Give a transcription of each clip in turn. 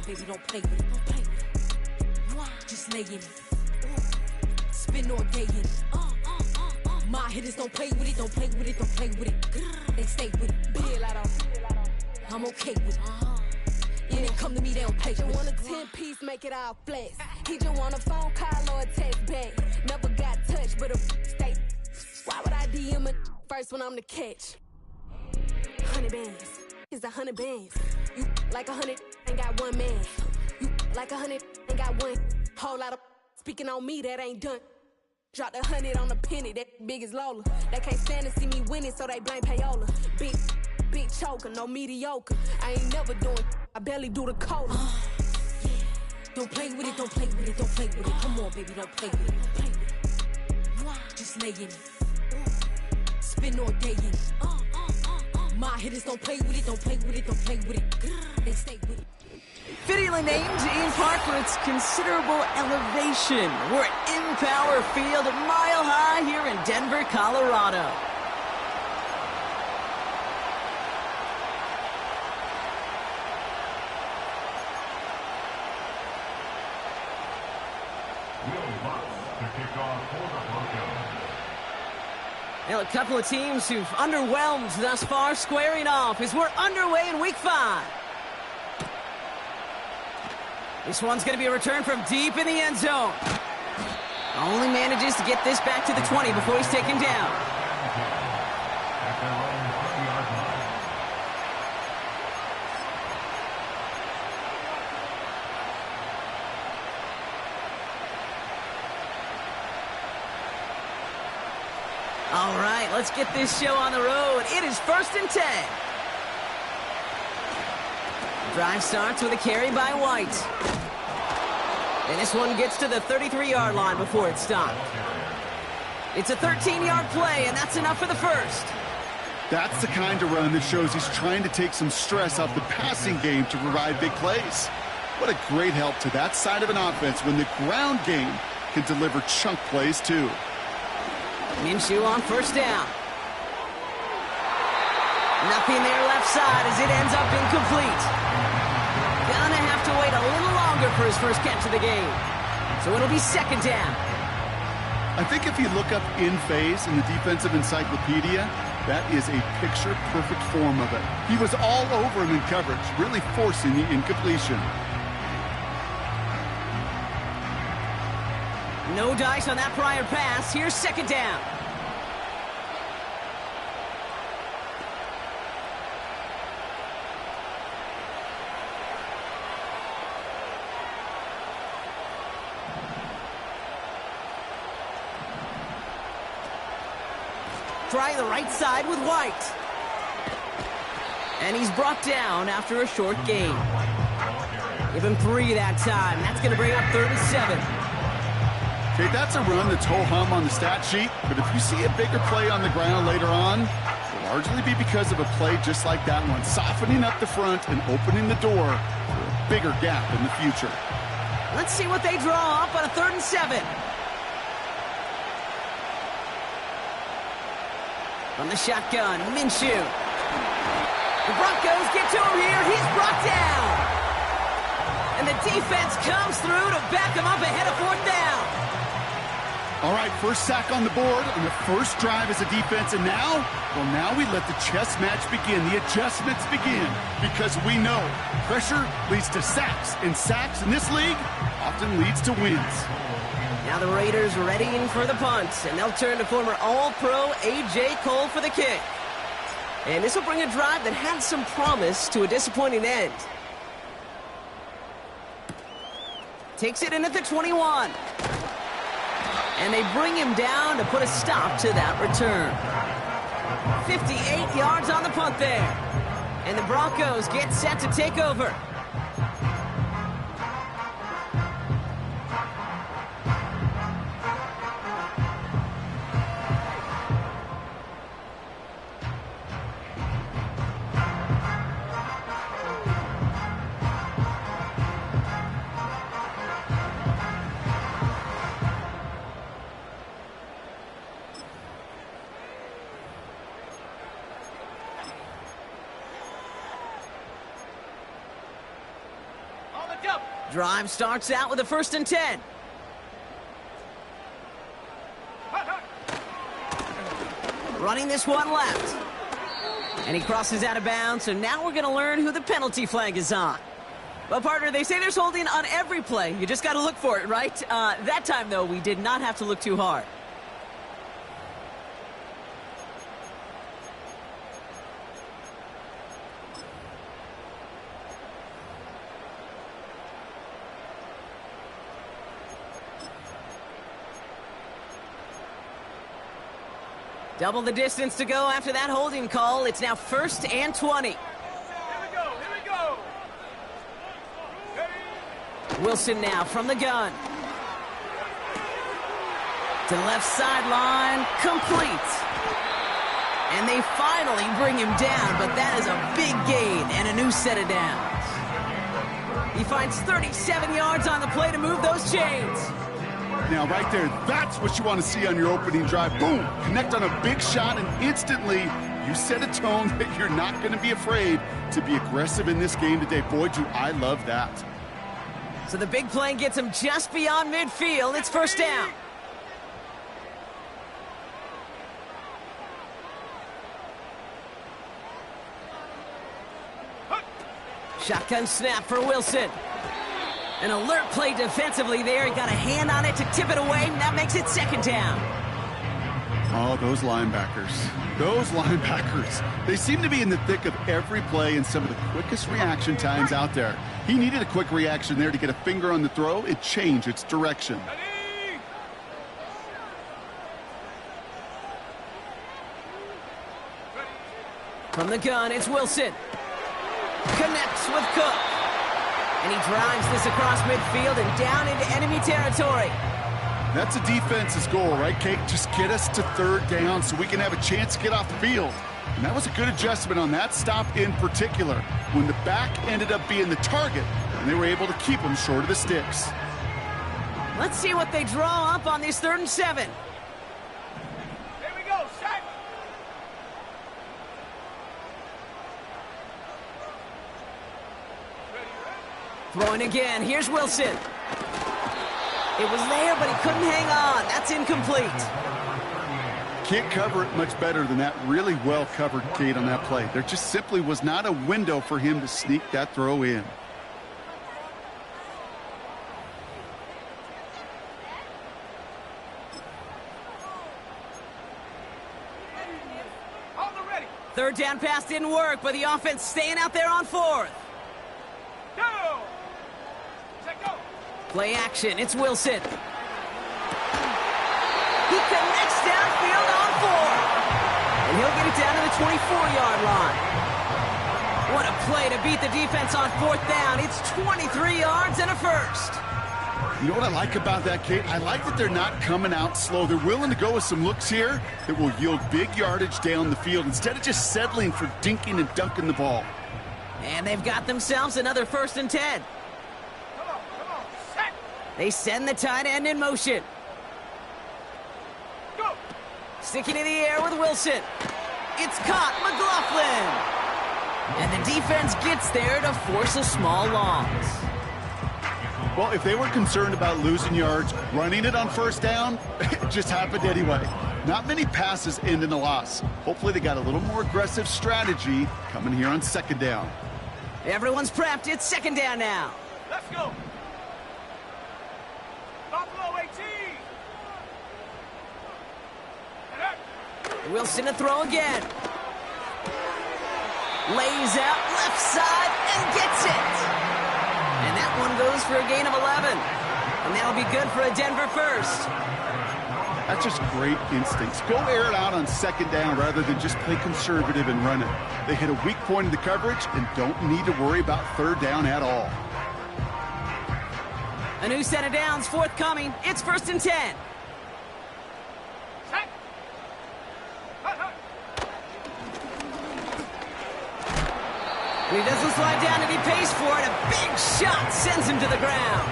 baby, don't play with it. Don't play with it. Just lay in it. Spin all day in it. My hitters don't play with it, don't play with it, don't play with it. They stay with it. I'm okay with it. When it come to me, they don't play with it. Just want a 10-piece, make it all flex. He just want a phone call or a text back. Never got touched, but a stay. Why would I DM it first when I'm the catch? 100 bands, it's 100 bands. You like 100, ain't got one man. You like 100, ain't got one. Whole lot of speaking on me, that ain't done. Drop the 100 on the penny, that big as Lola. They can't stand to see me winning, so they blame payola. Big choker, no mediocre. I ain't never doing, I barely do the cola. Yeah. Don't play with it, don't play with it, don't play with it. Come on, baby, don't play with it, don't play with it. Just lay in it. Spin all day in it. My hitters don't play with it, don't play with it, don't play with it. They stay with it. Fittingly named in part for its considerable elevation. We're at Empower Field, Mile High here in Denver, Colorado. Well, a couple of teams who've underwhelmed thus far squaring off as we're underway in Week 5. This one's going to be a return from deep in the end zone. Only manages to get this back to the 20 before he's taken down. All right, let's get this show on the road. It is 1st and 10. Drive starts with a carry by White. And this one gets to the 33-yard line before it's stopped. It's a 13-yard play, and that's enough for the first. That's the kind of run that shows he's trying to take some stress off the passing game to provide big plays. What a great help to that side of an offense when the ground game can deliver chunk plays, too. Minshew on 1st down. Nothing there left side as it ends up incomplete. Gonna have to wait a little longer for his first catch of the game. So it'll be 2nd down. I think if you look up in phase in the defensive encyclopedia, that is a picture-perfect form of it. He was all over him in coverage, really forcing the incompletion. No dice on that prior pass. Here's 2nd down. Try the right side with White. And he's brought down after a short gain. Give him 3 that time. That's going to bring up 3rd and 7. Okay, that's a run that's ho-hum on the stat sheet, but if you see a bigger play on the ground later on, it'll largely be because of a play just like that one, softening up the front and opening the door for a bigger gap in the future. Let's see what they draw up on a 3rd and 7. From the shotgun, Minshew. The Broncos get to him here. He's brought down. And the defense comes through to back him up ahead of 4th down. All right, first sack on the board on the first drive as a defense, and now we let the chess match begin, the adjustments begin, because we know pressure leads to sacks, and sacks in this league often leads to wins. Now the Raiders readying for the punt, and they'll turn to former All-Pro A.J. Cole for the kick. And this will bring a drive that had some promise to a disappointing end. Takes it in at the 21. And they bring him down to put a stop to that return. 58 yards on the punt there. And the Broncos get set to take over. Drive starts out with a 1st and 10. Running this one left. And he crosses out of bounds, so now we're going to learn who the penalty flag is on. Well, partner, they say there's holding on every play. You just got to look for it, right? That time, though, we did not have to look too hard. Double the distance to go after that holding call. It's now 1st and 20. Here we go. Wilson now from the gun. To the left sideline, complete. And they finally bring him down, but that is a big gain and a new set of downs. He finds 37 yards on the play to move those chains. Now, right there, that's what you want to see on your opening drive. Boom! Connect on a big shot, and instantly you set a tone that you're not going to be afraid to be aggressive in this game today. Boy, do I love that. So the big play gets him just beyond midfield. It's 1st down. Shotgun snap for Wilson. An alert play defensively there. He got a hand on it to tip it away, and that makes it 2nd down. Oh, those linebackers. Those linebackers. They seem to be in the thick of every play and some of the quickest reaction times out there. He needed a quick reaction there to get a finger on the throw. It changed its direction. From the gun, it's Wilson. Connects with Cook. And he drives this across midfield and down into enemy territory. That's a defense's goal, right, Kate? Just get us to 3rd down so we can have a chance to get off the field. And that was a good adjustment on that stop in particular, when the back ended up being the target, and they were able to keep him short of the sticks. Let's see what they draw up on this 3rd and 7. Here we go, set. Throwing again. Here's Wilson. It was there, but he couldn't hang on. That's incomplete. Can't cover it much better than that. Really well covered, Kate, on that play. There just simply was not a window for him to sneak that throw in. On the ready. 3rd down pass didn't work, but the offense staying out there on 4th. Go. Set, go. Play action. It's Wilson. He connects downfield on 4th. And he'll get it down to the 24-yard line. What a play to beat the defense on 4th down. It's 23 yards and a 1st. You know what I like about that, Kate? I like that they're not coming out slow. They're willing to go with some looks here that will yield big yardage down the field instead of just settling for dinking and dunking the ball. And they've got themselves another 1st and 10. Come on, set. They send the tight end in motion. Go. Sticking in the air with Wilson. It's caught, McLaughlin. And the defense gets there to force a small loss. Well, if they were concerned about losing yards, running it on 1st down, it just happened anyway. Not many passes end in a loss. Hopefully they got a little more aggressive strategy coming here on 2nd down. Everyone's prepped. It's 2nd down now. Let's go. Buffalo 18. Wilson to throw again. Lays out left side and gets it. And that one goes for a gain of 11. And that'll be good for a Denver 1st. That's just great instincts. Go air it out on 2nd down rather than just play conservative and run it. They hit a weak point in the coverage and don't need to worry about 3rd down at all. A new set of downs forthcoming. It's 1st and 10. Set. And he doesn't slide down and he pays for it. A big shot sends him to the ground.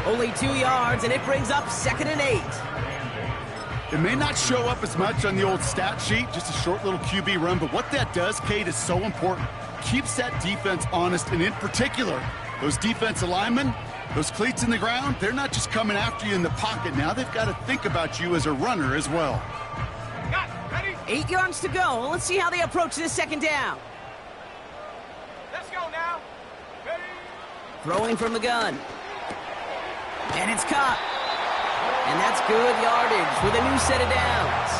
Only 2 yards, and it brings up 2nd and 8. It may not show up as much on the old stat sheet, just a short little QB run, but what that does, Kate, is so important. Keeps that defense honest, and in particular, Those defensive linemen, those cleats in the ground, they're not just coming after you in the pocket now. They've got to think about you as a runner as well. Got it. Ready? 8 yards to go. Let's see how they approach this second down. Let's go now. Ready? Throwing from the gun. And it's caught. And that's good yardage with a new set of downs.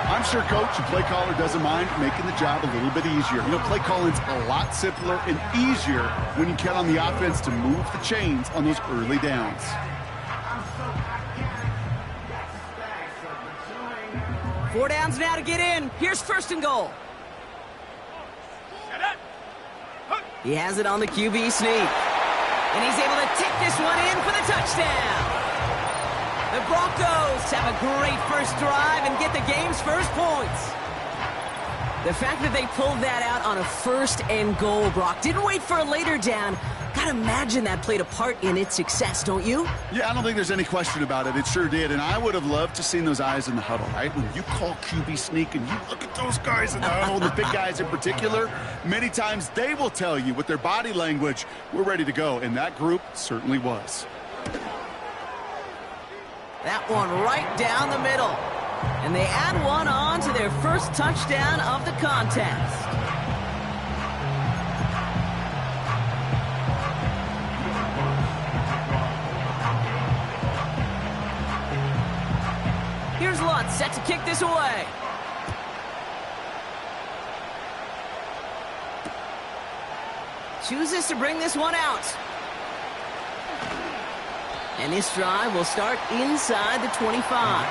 I'm sure coach and play caller doesn't mind making the job a little bit easier. You know, play calling's a lot simpler and easier when you count on the offense to move the chains on those early downs. Four downs now to get in. Here's first and goal. Set it. Hook. He has it on the QB sneak. And he's able to take this one in for the touchdown. The Broncos have a great first drive and get the game's first points. The fact that they pulled that out on a first and goal, Brock, didn't wait for a later down. Gotta imagine that played a part in its success, don't you? Yeah, I don't think there's any question about it. It sure did. And I would have loved to seen those eyes in the huddle, right? When you call QB sneak and you look at those guys in the huddle, the big guys in particular, many times they will tell you with their body language, we're ready to go. And that group certainly was. That one right down the middle. And they add one on to their first touchdown of the contest. Here's Lutz set to kick this away. Chooses to bring this one out. And this drive will start inside the 25.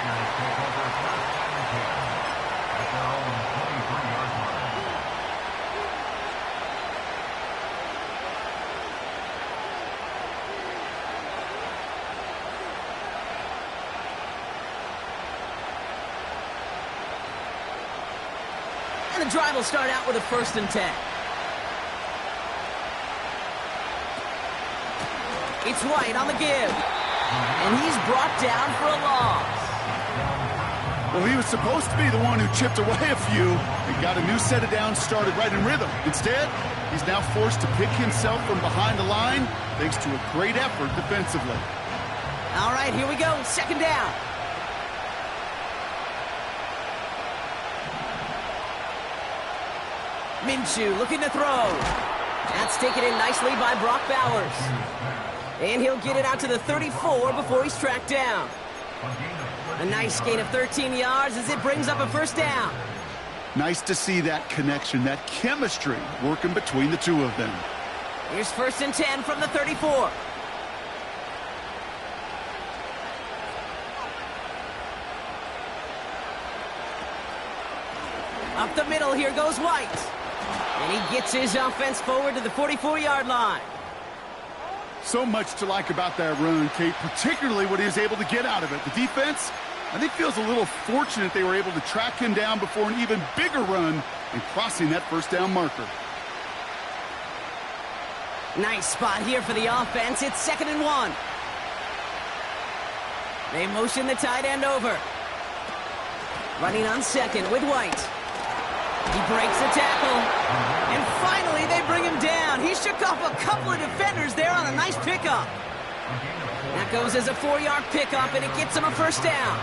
And the drive will start out with a 1st and 10. It's White on the give. And he's brought down for a loss. Well, he was supposed to be the one who chipped away a few and got a new set of downs started right in rhythm. Instead, he's now forced to pick himself from behind the line thanks to a great effort defensively. All right, here we go. 2nd down. Minshew looking to throw. That's taken in nicely by Brock Bowers. And he'll get it out to the 34 before he's tracked down. A nice gain of 13 yards as it brings up a 1st down. Nice to see that connection, that chemistry working between the two of them. Here's 1st and 10 from the 34. Up the middle, here goes White. And he gets his offense forward to the 44-yard line. So much to like about that run, Kate, particularly what he was able to get out of it. The defense, I think, feels a little fortunate they were able to track him down before an even bigger run and crossing that 1st down marker. Nice spot here for the offense. It's 2nd and 1. They motion the tight end over. Running on 2nd with White. He breaks the tackle. And finally, they bring him down. He shook off a couple of defenders there on a nice pickup. That goes as a 4-yard pickup, and it gets him a 1st down.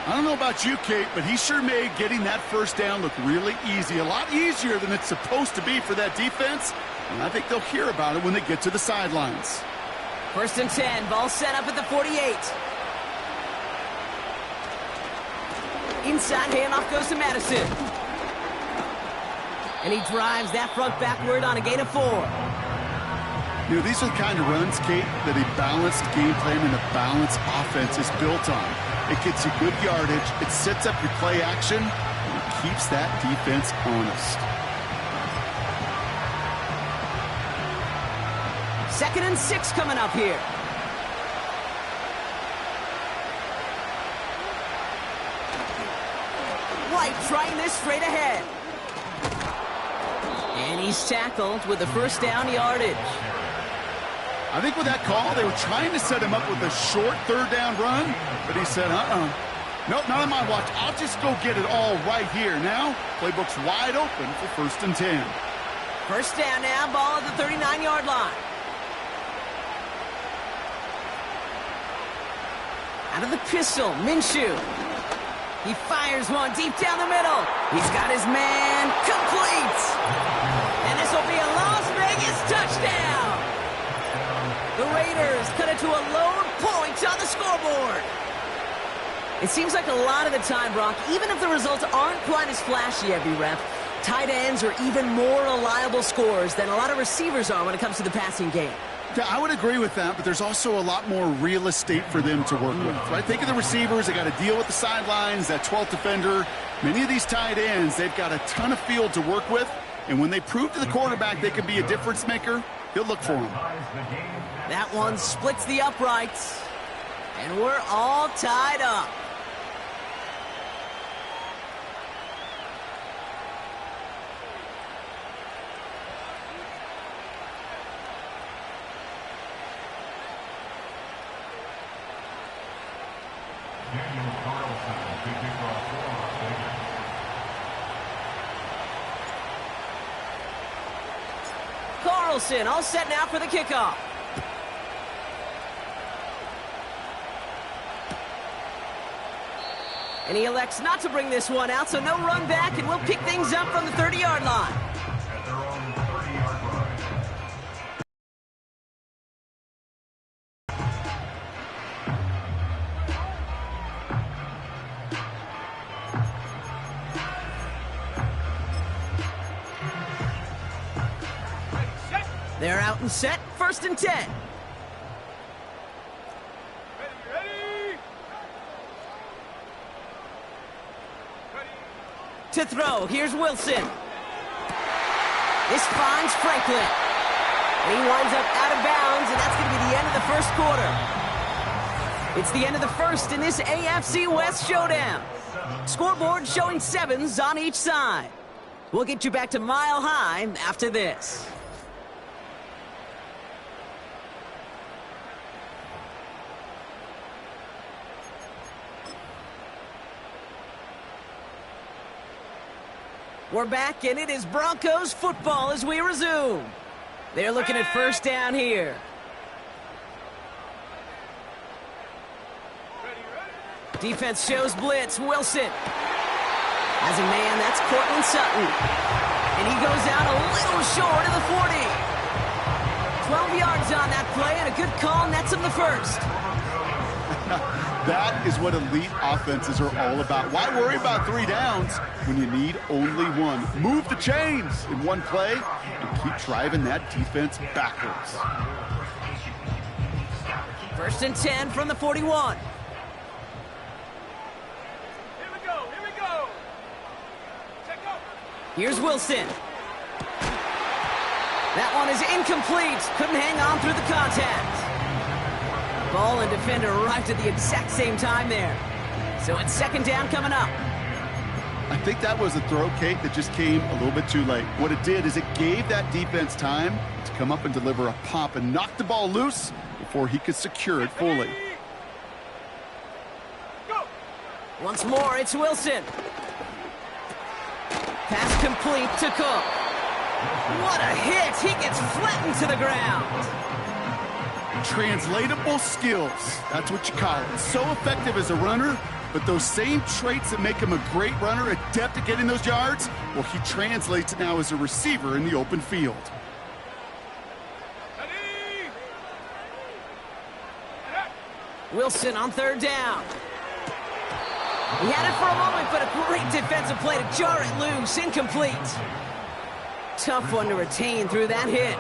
I don't know about you, Kate, but he sure made getting that 1st down look really easy. A lot easier than it's supposed to be for that defense. And I think they'll hear about it when they get to the sidelines. 1st and 10. Ball set up at the 48. Inside handoff goes to Madison. And he drives that front backward on a gain of 4. You know, these are the kind of runs, Kate, that a balanced game plan and a balanced offense is built on. It gets you good yardage, it sets up your play action, and it keeps that defense honest. 2nd and 6 coming up here. White trying this straight ahead. And he's tackled with the 1st down yardage. I think with that call, they were trying to set him up with a short 3rd down run, but he said, nope, not on my watch. I'll just go get it all right here. Now, playbook's wide open for 1st and 10. First down now, ball at the 39-yard line. Out of the pistol, Minshew. He fires one deep down the middle. He's got his man complete. And this will be a Las Vegas touchdown. The Raiders cut it to a lone point on the scoreboard. It seems like a lot of the time, Brock, even if the results aren't quite as flashy every rep, tight ends are even more reliable scorers than a lot of receivers are when it comes to the passing game. Yeah, I would agree with that, but there's also a lot more real estate for them to work with. Right? Think of the receivers. They got to deal with the sidelines, that 12th defender. Many of these tight ends, they've got a ton of field to work with, and when they prove to the quarterback they can be a difference maker, he'll look for them. That one splits the uprights, and we're all tied up. Carlson all set now for the kickoff. And he elects not to bring this one out, so no run back, and we'll pick things up from the 30-yard line. At their own 30-yard line. They're out and set, 1st and 10. Ready. To throw, here's Wilson. This finds Franklin. And he winds up out of bounds, and that's going to be the end of the first quarter. It's the end of the first in this AFC West showdown. Scoreboard showing 7s on each side. We'll get you back to Mile High after this. We're back, and it is Broncos football as we resume. They're looking at first down here. Defense shows blitz. Wilson has a man. That's Cortland Sutton. And he goes out a little short of the 40. 12 yards on that play, and a good call nets him the first. That is what elite offenses are all about. Why worry about 3 downs when you need only one? Move the chains in one play and keep driving that defense backwards. 1st and 10 from the 41. Here we go. Check up. Here's Wilson. That one is incomplete. Couldn't hang on through the contact. Ball and defender arrived at the exact same time there. So it's 2nd down coming up. I think that was a throw, Kate, that just came a little bit too late. What it did is it gave that defense time to come up and deliver a pop and knock the ball loose before he could secure it fully. Go. Once more, it's Wilson. Pass complete to Cook. What a hit! He gets flattened to the ground. Translatable skills. That's what you call it. So effective as a runner, but those same traits that make him a great runner, adept at getting those yards, well, he translates it now as a receiver in the open field. Ready. Wilson on 3rd down. He had it for a moment, but a great defensive play to jar it loose. Incomplete. Tough one to retain through that hit.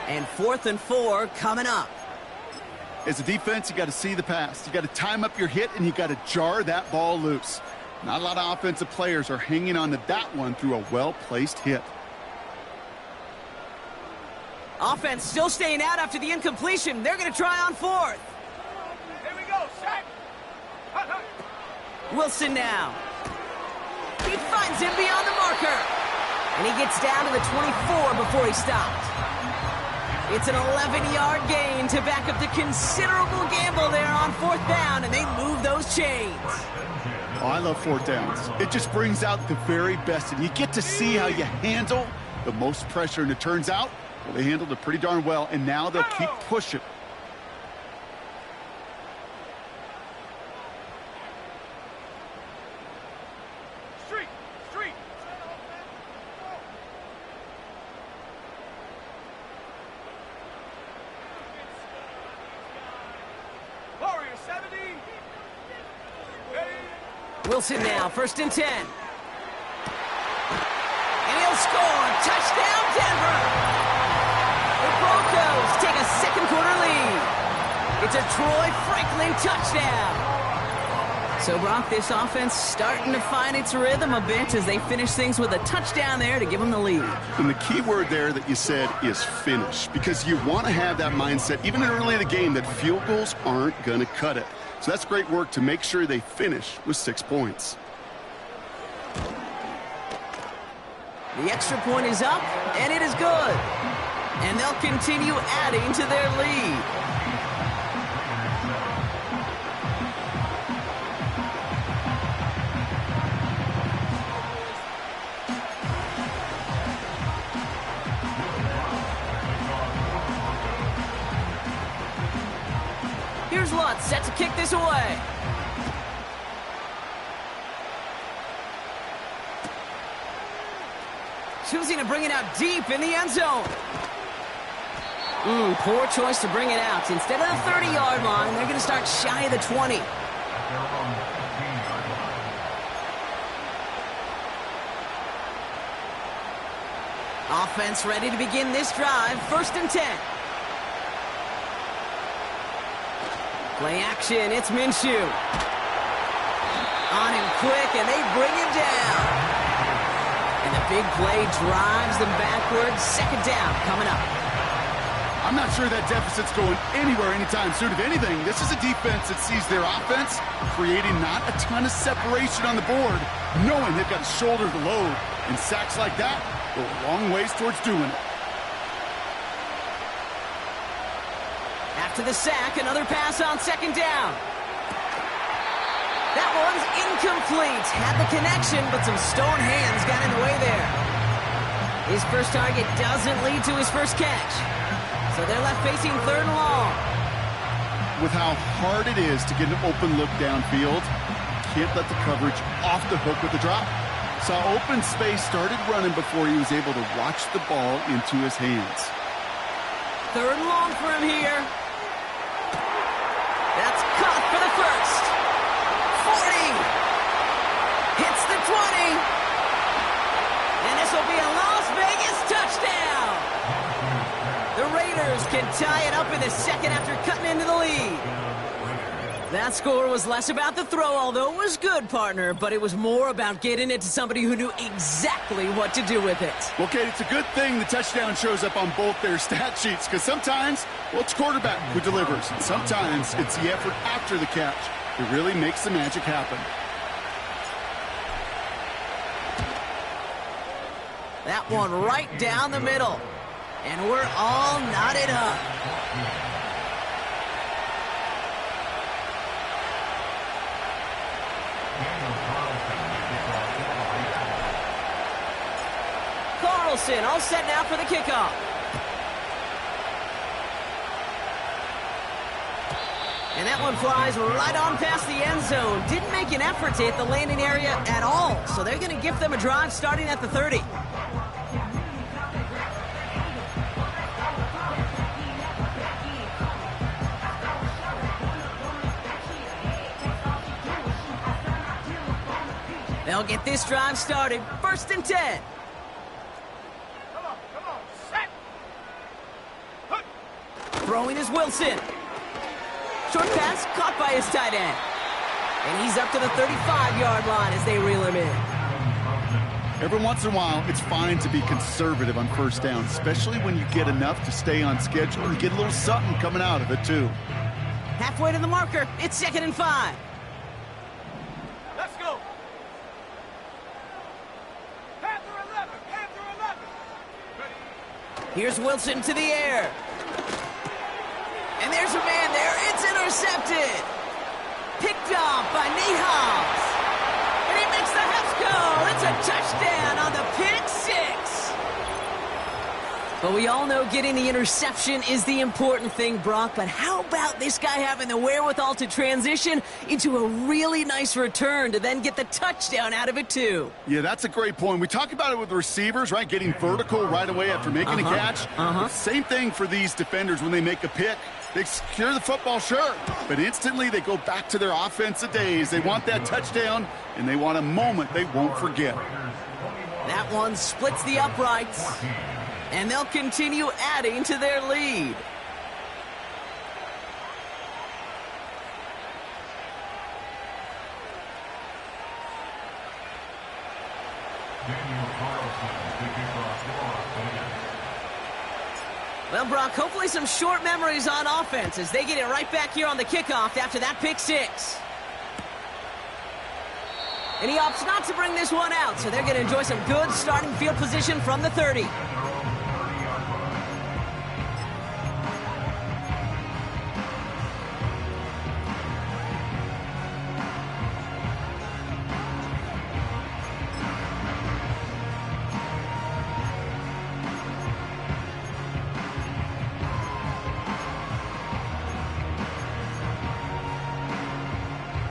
And 4th and 4 coming up. As a defense, you got to see the pass. You got to time up your hit, and you got to jar that ball loose. Not a lot of offensive players are hanging on to that one through a well-placed hit. Offense still staying out after the incompletion. They're going to try on 4th. Here we go. Sack. Wilson now. He finds him beyond the marker. And he gets down to the 24 before he stopped. It's an 11-yard gain to back up the considerable gamble there on 4th down, and they move those chains. Oh, I love 4th downs. It just brings out the very best, and you get to see how you handle the most pressure, and it turns out, well, they handled it pretty darn well, and now they'll keep pushing. Street. Warrior 70. Ready? Wilson now, 1st and 10. And he'll score. Touchdown, Denver. The Broncos take a second quarter lead. It's a Troy Franklin touchdown. So, Brock, this offense starting to find its rhythm a bit as they finish things with a touchdown there to give them the lead. And the key word there that you said is finish, because you want to have that mindset, even early in the game, that field goals aren't going to cut it. So that's great work to make sure they finish with 6 points. The extra point is up, and it is good. And they'll continue adding to their lead. Here's Lutz, set to kick this away. Choosing to bring it out deep in the end zone. Poor choice to bring it out. Instead of the 30-yard line, they're going to start shy of the 20. Offense ready to begin this drive. 1st and 10. Play action, it's Minshew. On him quick, and they bring him down. And the big play drives them backwards. 2nd down coming up. I'm not sure that deficit's going anywhere anytime soon. If anything, this is a defense that sees their offense creating not a ton of separation on the board, knowing they've got to shoulder the load. And sacks like that go a long ways towards doing it. After the sack, another pass on 2nd down. That one's incomplete. Had the connection, but some stone hands got in the way there. His first target doesn't lead to his first catch. So they're left facing 3rd and long. With how hard it is to get an open look downfield, can't let the coverage off the hook with the drop. Saw open space, started running before he was able to watch the ball into his hands. 3rd and long for him here. That's caught for the first. 40. Hits the 20. And this will be a Las Vegas touchdown. The Raiders can tie it up in the second after cutting into the lead. That score was less about the throw, although it was good, partner, but it was more about getting it to somebody who knew exactly what to do with it. Well, Kate, it's a good thing the touchdown shows up on both their stat sheets, because sometimes, well, it's quarterback who delivers, and sometimes it's the effort after the catch that really makes the magic happen. That one right down the middle, and we're all knotted up. Carlson all set now for the kickoff. And that one flies right on past the end zone. Didn't make an effort to hit the landing area at all. So they're going to give them a drive starting at the 30. They'll get this drive started. 1st and 10. Come on, set. Hook. Throwing is Wilson. Short pass caught by his tight end. And he's up to the 35-yard line as they reel him in. Every once in a while, it's fine to be conservative on 1st down, especially when you get enough to stay on schedule and get a little something coming out of it, too. Halfway to the marker, it's 2nd and 5. Let's go. Panther 11. Ready. Here's Wilson to the air. And there's a man there. It's intercepted. Picked off by Nate Hobbs. And he makes the Huffs go. It's a touchdown on the pick six. But we all know getting the interception is the important thing, Brock. But how about this guy having the wherewithal to transition into a really nice return to then get the touchdown out of it, too? Yeah, that's a great point. We talk about it with receivers, right? Getting vertical right away after making a catch. Same thing for these defenders when they make a pick. They secure the football, sure, but instantly they go back to their offensive days. They want that touchdown, and they want a moment they won't forget. That one splits the uprights, and they'll continue adding to their lead. Well, Brock, hopefully some short memories on offense as they get it right back here on the kickoff after that pick six. And he opts not to bring this one out, so they're going to enjoy some good starting field position from the 30.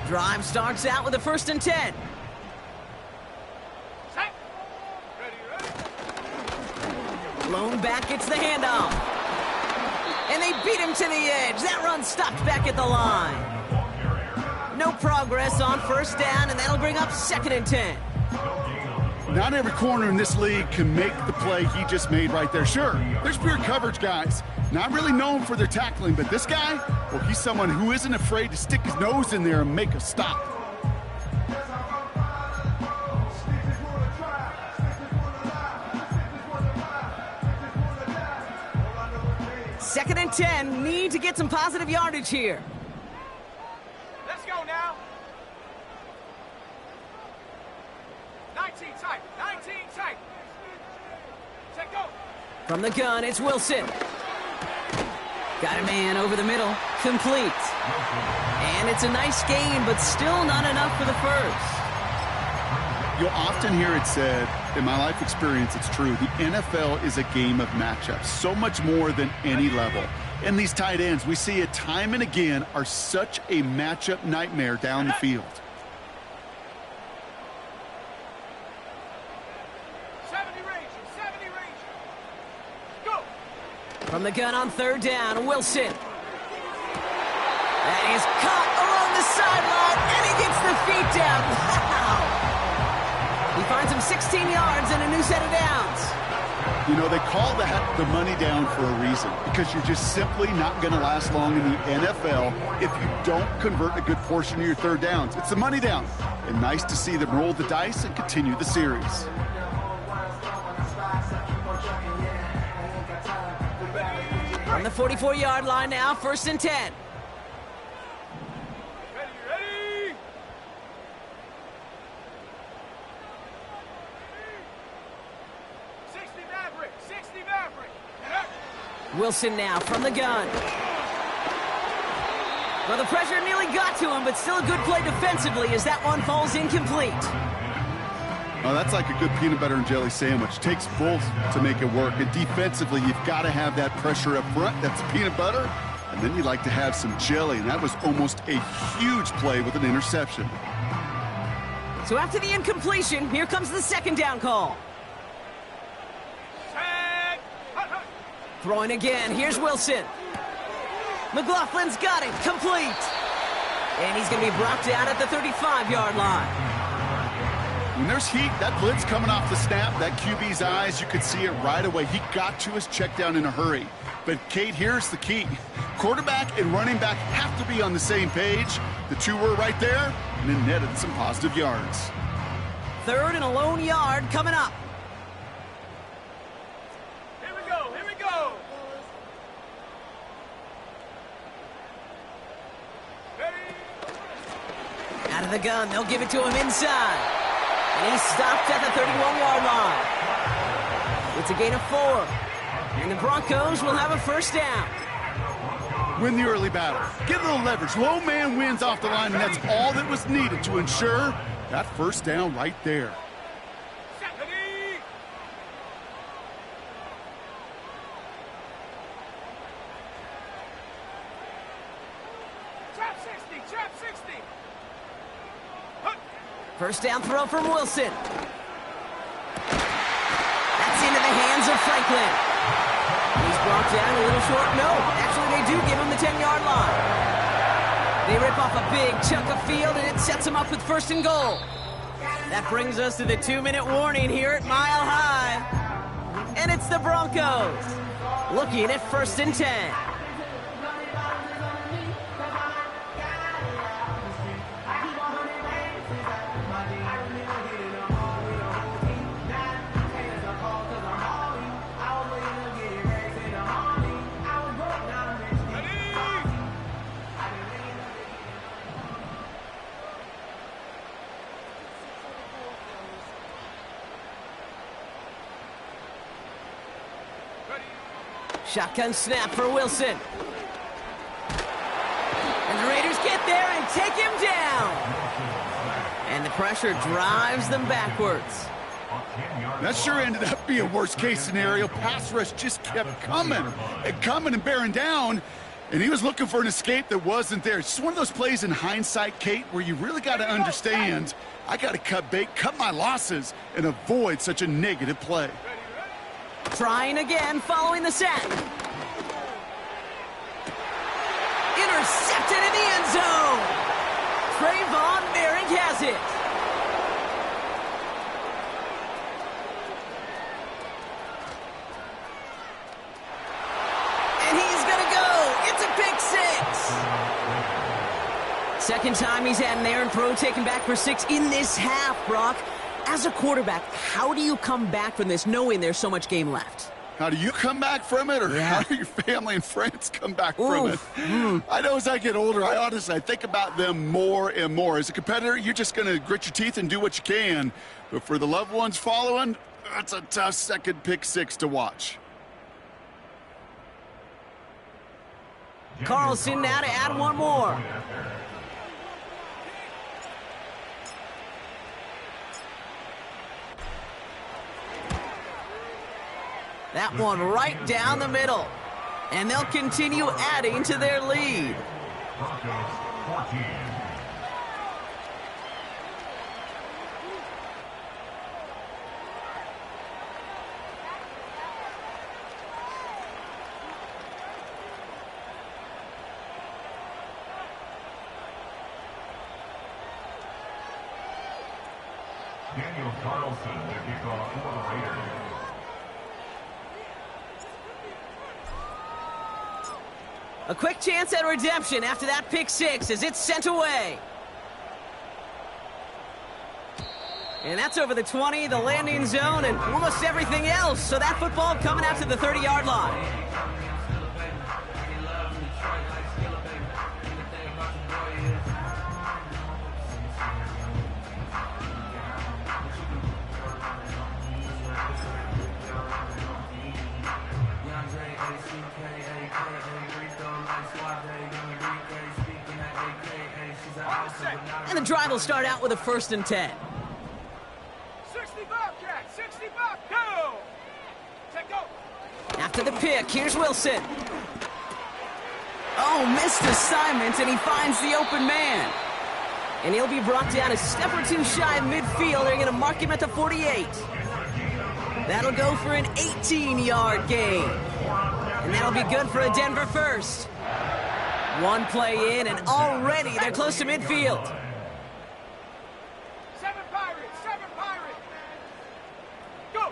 Drive starts out with a 1st and 10. Set. Ready. Lone back gets the handoff. And they beat him to the edge. That run stopped back at the line. No progress on 1st down, and that'll bring up 2nd and 10. Not every corner in this league can make the play he just made right there. Sure, there's pure coverage guys. Not really known for their tackling, but this guy, well, he's someone who isn't afraid to stick his nose in there and make a stop. Second and 10, need to get some positive yardage here. Let's go now. 19 tight. 19 tight. Set go. From the gun, it's Wilson. Got a man over the middle. Complete. And it's a nice gain, but still not enough for the first. You'll often hear it said, in my life experience, it's true, the NFL is a game of matchups, so much more than any level. And these tight ends, we see it time and again, are such a matchup nightmare down the field. 70 range. 70 range. Go. From the gun on 3rd down, Wilson. That is caught along the sideline, and he gets the feet down. Wow! He finds him 16 yards and a new set of downs. You know, they call that the money down for a reason, because you're just simply not going to last long in the NFL if you don't convert a good portion of your 3rd downs. It's the money down, and nice to see them roll the dice and continue the series. On the 44-yard line now, 1st and 10. Ready. 60 Maverick. 60 Maverick. Wilson now from the gun. Well, the pressure nearly got to him, but still a good play defensively as that one falls incomplete. Oh, that's like a good peanut butter and jelly sandwich. Takes both to make it work. And defensively, you've got to have that pressure up front. That's peanut butter. And then you'd like to have some jelly. And that was almost a huge play with an interception. So after the incompletion, here comes the 2nd down call. Set. Hut. Throwing again. Here's Wilson. McLaughlin's got it. Complete. And he's going to be brought down at the 35-yard line. When there's heat, that blitz coming off the snap, that QB's eyes, you could see it right away. He got to his check down in a hurry. But, Kate, here's the key. Quarterback and running back have to be on the same page. The two were right there, and then netted some positive yards. 3rd and a lone yard coming up. Here we go. Ready. Out of the gun, they'll give it to him inside. And he's stopped at the 31-yard line. It's a gain of 4. And the Broncos will have a 1st down. Win the early battle. Get a little leverage. Low man wins off the line, and that's all that was needed to ensure that 1st down right there. Set. Ready. First down throw from Wilson. That's into the hands of Franklin. He's brought down a little short. No, actually they do give him the 10-yard line. They rip off a big chunk of field, and it sets them up with 1st and goal. That brings us to the 2-minute warning here at Mile High. And it's the Broncos looking at 1st and 10. Shotgun snap for Wilson. And the Raiders get there and take him down. And the pressure drives them backwards. That sure ended up being worst-case scenario. Pass rush just kept coming and bearing down. And he was looking for an escape that wasn't there. It's just one of those plays in hindsight, Kate, where you really got to understand, I got to cut bait, cut my losses, and avoid such a negative play. Trying again following the sack. Intercepted in the end zone. Trayvon Merrick has it. And he's going to go. It's a pick 6. Second time he's had an errant throw taken back for 6 in this half, Brock. As a quarterback, how do you come back from this knowing there's so much game left? How do you come back from it, or how do your family and friends come back from it? I know as I get older, I think about them more and more. As a competitor, you're just going to grit your teeth and do what you can. But for the loved ones following, that's a tough second pick 6 to watch. Carlson now to add one more. That one right down the middle. And they'll continue adding to their lead. Broncos 14. Daniel Carlson, the kickoff for the Raiders. A quick chance at redemption after that pick 6 as it's sent away. And that's over the 20, the landing zone, and almost everything else. So that football coming out to the 30-yard line. And the drive will start out with a 1st and 10. 65, Cat, 65, go! Take go! After the pick, here's Wilson. Oh, missed assignment, and he finds the open man. And he'll be brought down a step or two shy of midfield. They're going to mark him at the 48. That'll go for an 18-yard gain. And that'll be good for a Denver first. One play in, and already they're close to midfield. 7 Pirates, 7 Pirates! Go!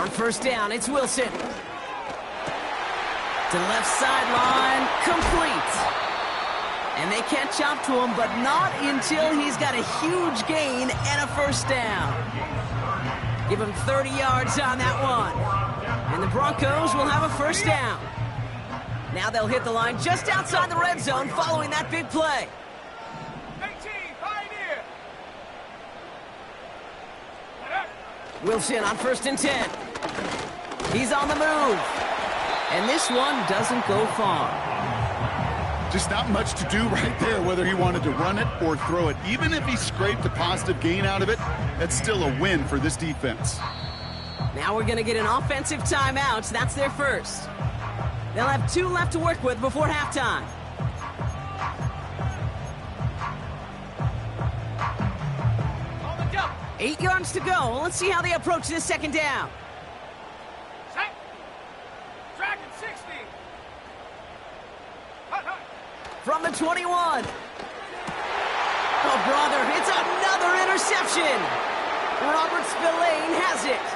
On first down, it's Wilson. To the left sideline, complete. And they catch up to him, but not until he's got a huge gain and a first down. Give him 30 yards on that one. And the Broncos will have a first down. Now they'll hit the line just outside the red zone following that big play. 18, Pioneer! Wilson on 1st and 10. He's on the move. And this one doesn't go far. Just not much to do right there, whether he wanted to run it or throw it. Even if he scraped a positive gain out of it, that's still a win for this defense. Now we're going to get an offensive timeout. That's their first. They'll have 2 left to work with before halftime. 8 yards to go. Let's see how they approach this second down. Set. Dragon 60. Hut, hut. From the 21. Oh, brother, it's another interception. Robert Spillane has it.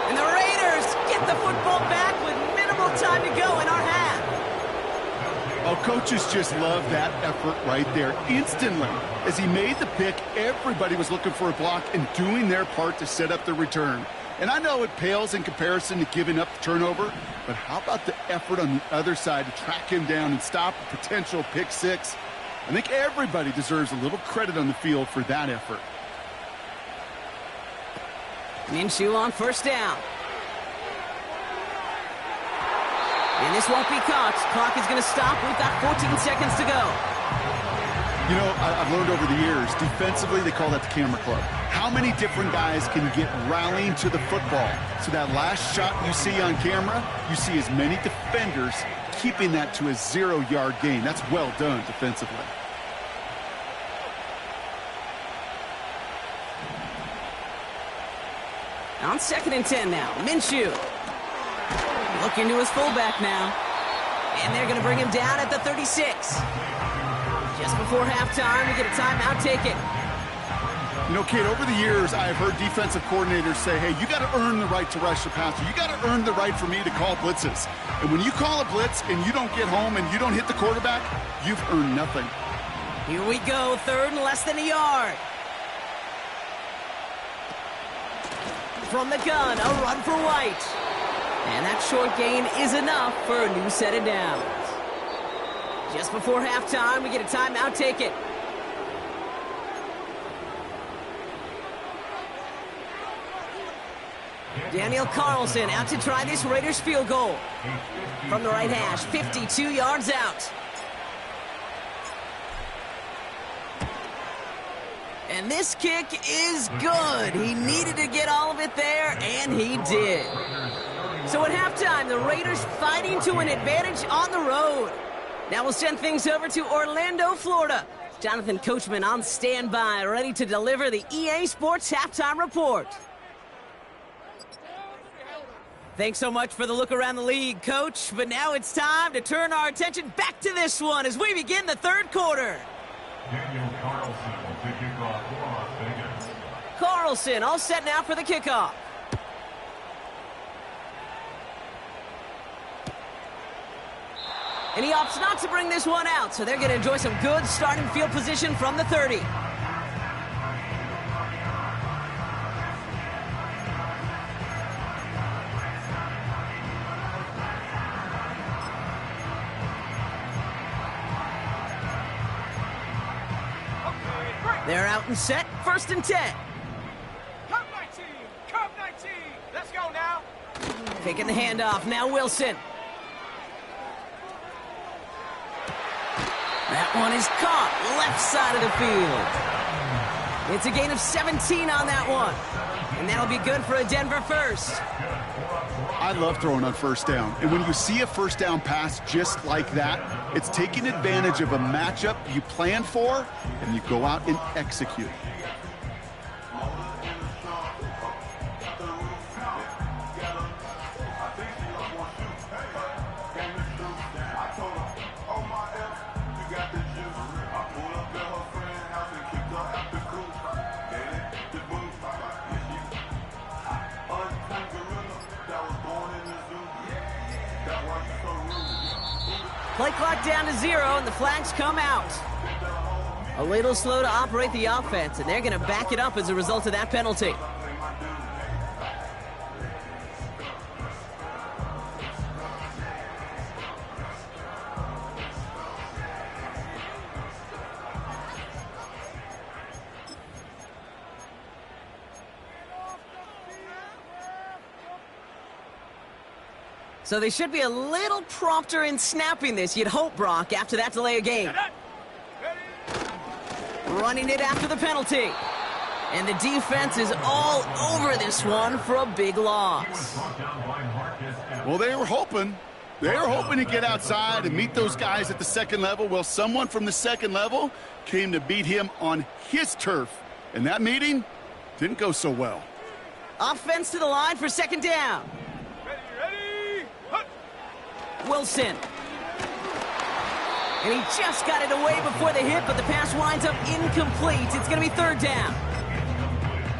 And the Raiders get the football back with minimal time to go in our half. Oh, coaches just love that effort right there. Instantly, as he made the pick, everybody was looking for a block and doing their part to set up the return. And I know it pales in comparison to giving up the turnover, but how about the effort on the other side to track him down and stop a potential pick six? I think everybody deserves a little credit on the field for that effort. Minshew on first down. And this won't be caught. Clock is going to stop. We've got 14 seconds to go. You know, I've learned over the years, defensively, they call that the camera club. How many different guys can get rallying to the football? So that last shot you see on camera, you see as many defenders keeping that to a 0-yard gain. That's well done defensively. On 2nd and 10 now. Minshew. Looking to his fullback now. And they're going to bring him down at the 36. Just before halftime, we get a timeout. Take it. You know, Kate, over the years, I've heard defensive coordinators say, hey, you got to earn the right to rush the passer. You got to earn the right for me to call blitzes. And when you call a blitz and you don't get home and you don't hit the quarterback, you've earned nothing. Here we go. 3rd and less than a yard. From the gun, a run for White. And that short gain is enough for a new set of downs. Just before halftime, we get a timeout. Take it. Daniel Carlson out to try this Raiders field goal. From the right hash, 52 yards out. And this kick is good. He needed to get all of it there, and he did. So at halftime, the Raiders fighting to an advantage on the road. Now we'll send things over to Orlando, Florida. Jonathan Coachman on standby, ready to deliver the EA Sports Halftime Report. Thanks so much for the look around the league, Coach. But now it's time to turn our attention back to this one as we begin the 3rd quarter. Daniel Carlson to kick off for Las Vegas. Carlson all set now for the kickoff. And he opts not to bring this one out, so they're going to enjoy some good starting field position from the 30. They're out and set, 1st and 10. Come 19, come 19. Let's go now. Taking the handoff, now Wilson. That one is caught, left side of the field. It's a gain of 17 on that one. And that'll be good for a Denver first. I love throwing on 1st down. And when you see a 1st down pass just like that, it's taking advantage of a matchup you plan for, and you go out and execute. Play clock down to 0, and the flags come out. A little slow to operate the offense, and they're going to back it up as a result of that penalty. So they should be a little prompter in snapping this, you'd hope, Brock, after that delay of game. Running it after the penalty. And the defense is all over this one for a big loss. Well, they were hoping. They're hoping to get outside and meet those guys at the second level. Well, someone from the second level came to beat him on his turf. And that meeting didn't go so well. Offense to the line for second down. Ready, hut. Wilson. And he just got it away before the hit, but the pass winds up incomplete. It's going to be third down.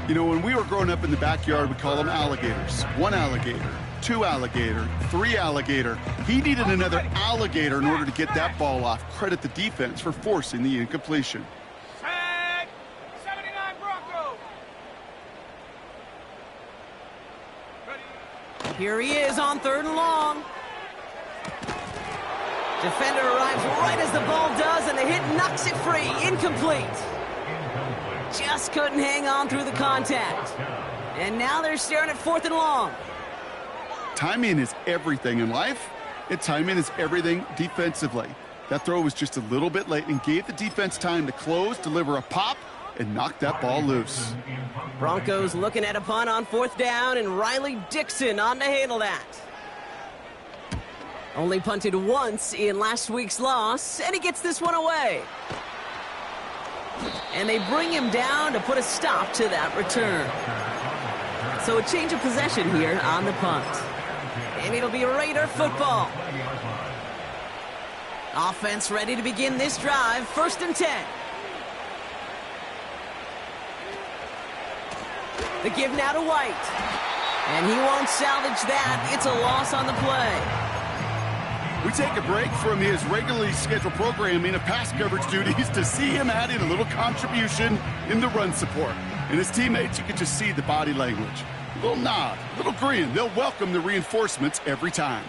You know, when we were growing up in the backyard, we call them alligators. 1 alligator, 2 alligator, 3 alligator. He needed another alligator in order to get that ball off. Credit the defense for forcing the incompletion. Set. 79 Broncos. Ready. Here he is on third and long. Defender arrives right as the ball does, and the hit knocks it free. Incomplete. Just couldn't hang on through the contact. And now they're staring at fourth and long. Timing is everything in life, and timing is everything defensively. That throw was just a little bit late and gave the defense time to close, deliver a pop, and knock that ball loose. Broncos looking at a punt on fourth down, and Riley Dixon on to handle that. Only punted once in last week's loss, and he gets this one away. And they bring him down to put a stop to that return. So a change of possession here on the punt. And it'll be Raider football. Offense ready to begin this drive. First and 10. The give now to White. And he won't salvage that. It's a loss on the play. We take a break from his regularly scheduled programming of pass coverage duties to see him adding a little contribution in the run support. And his teammates, you can just see the body language. A little nod, a little grin. They'll welcome the reinforcements every time.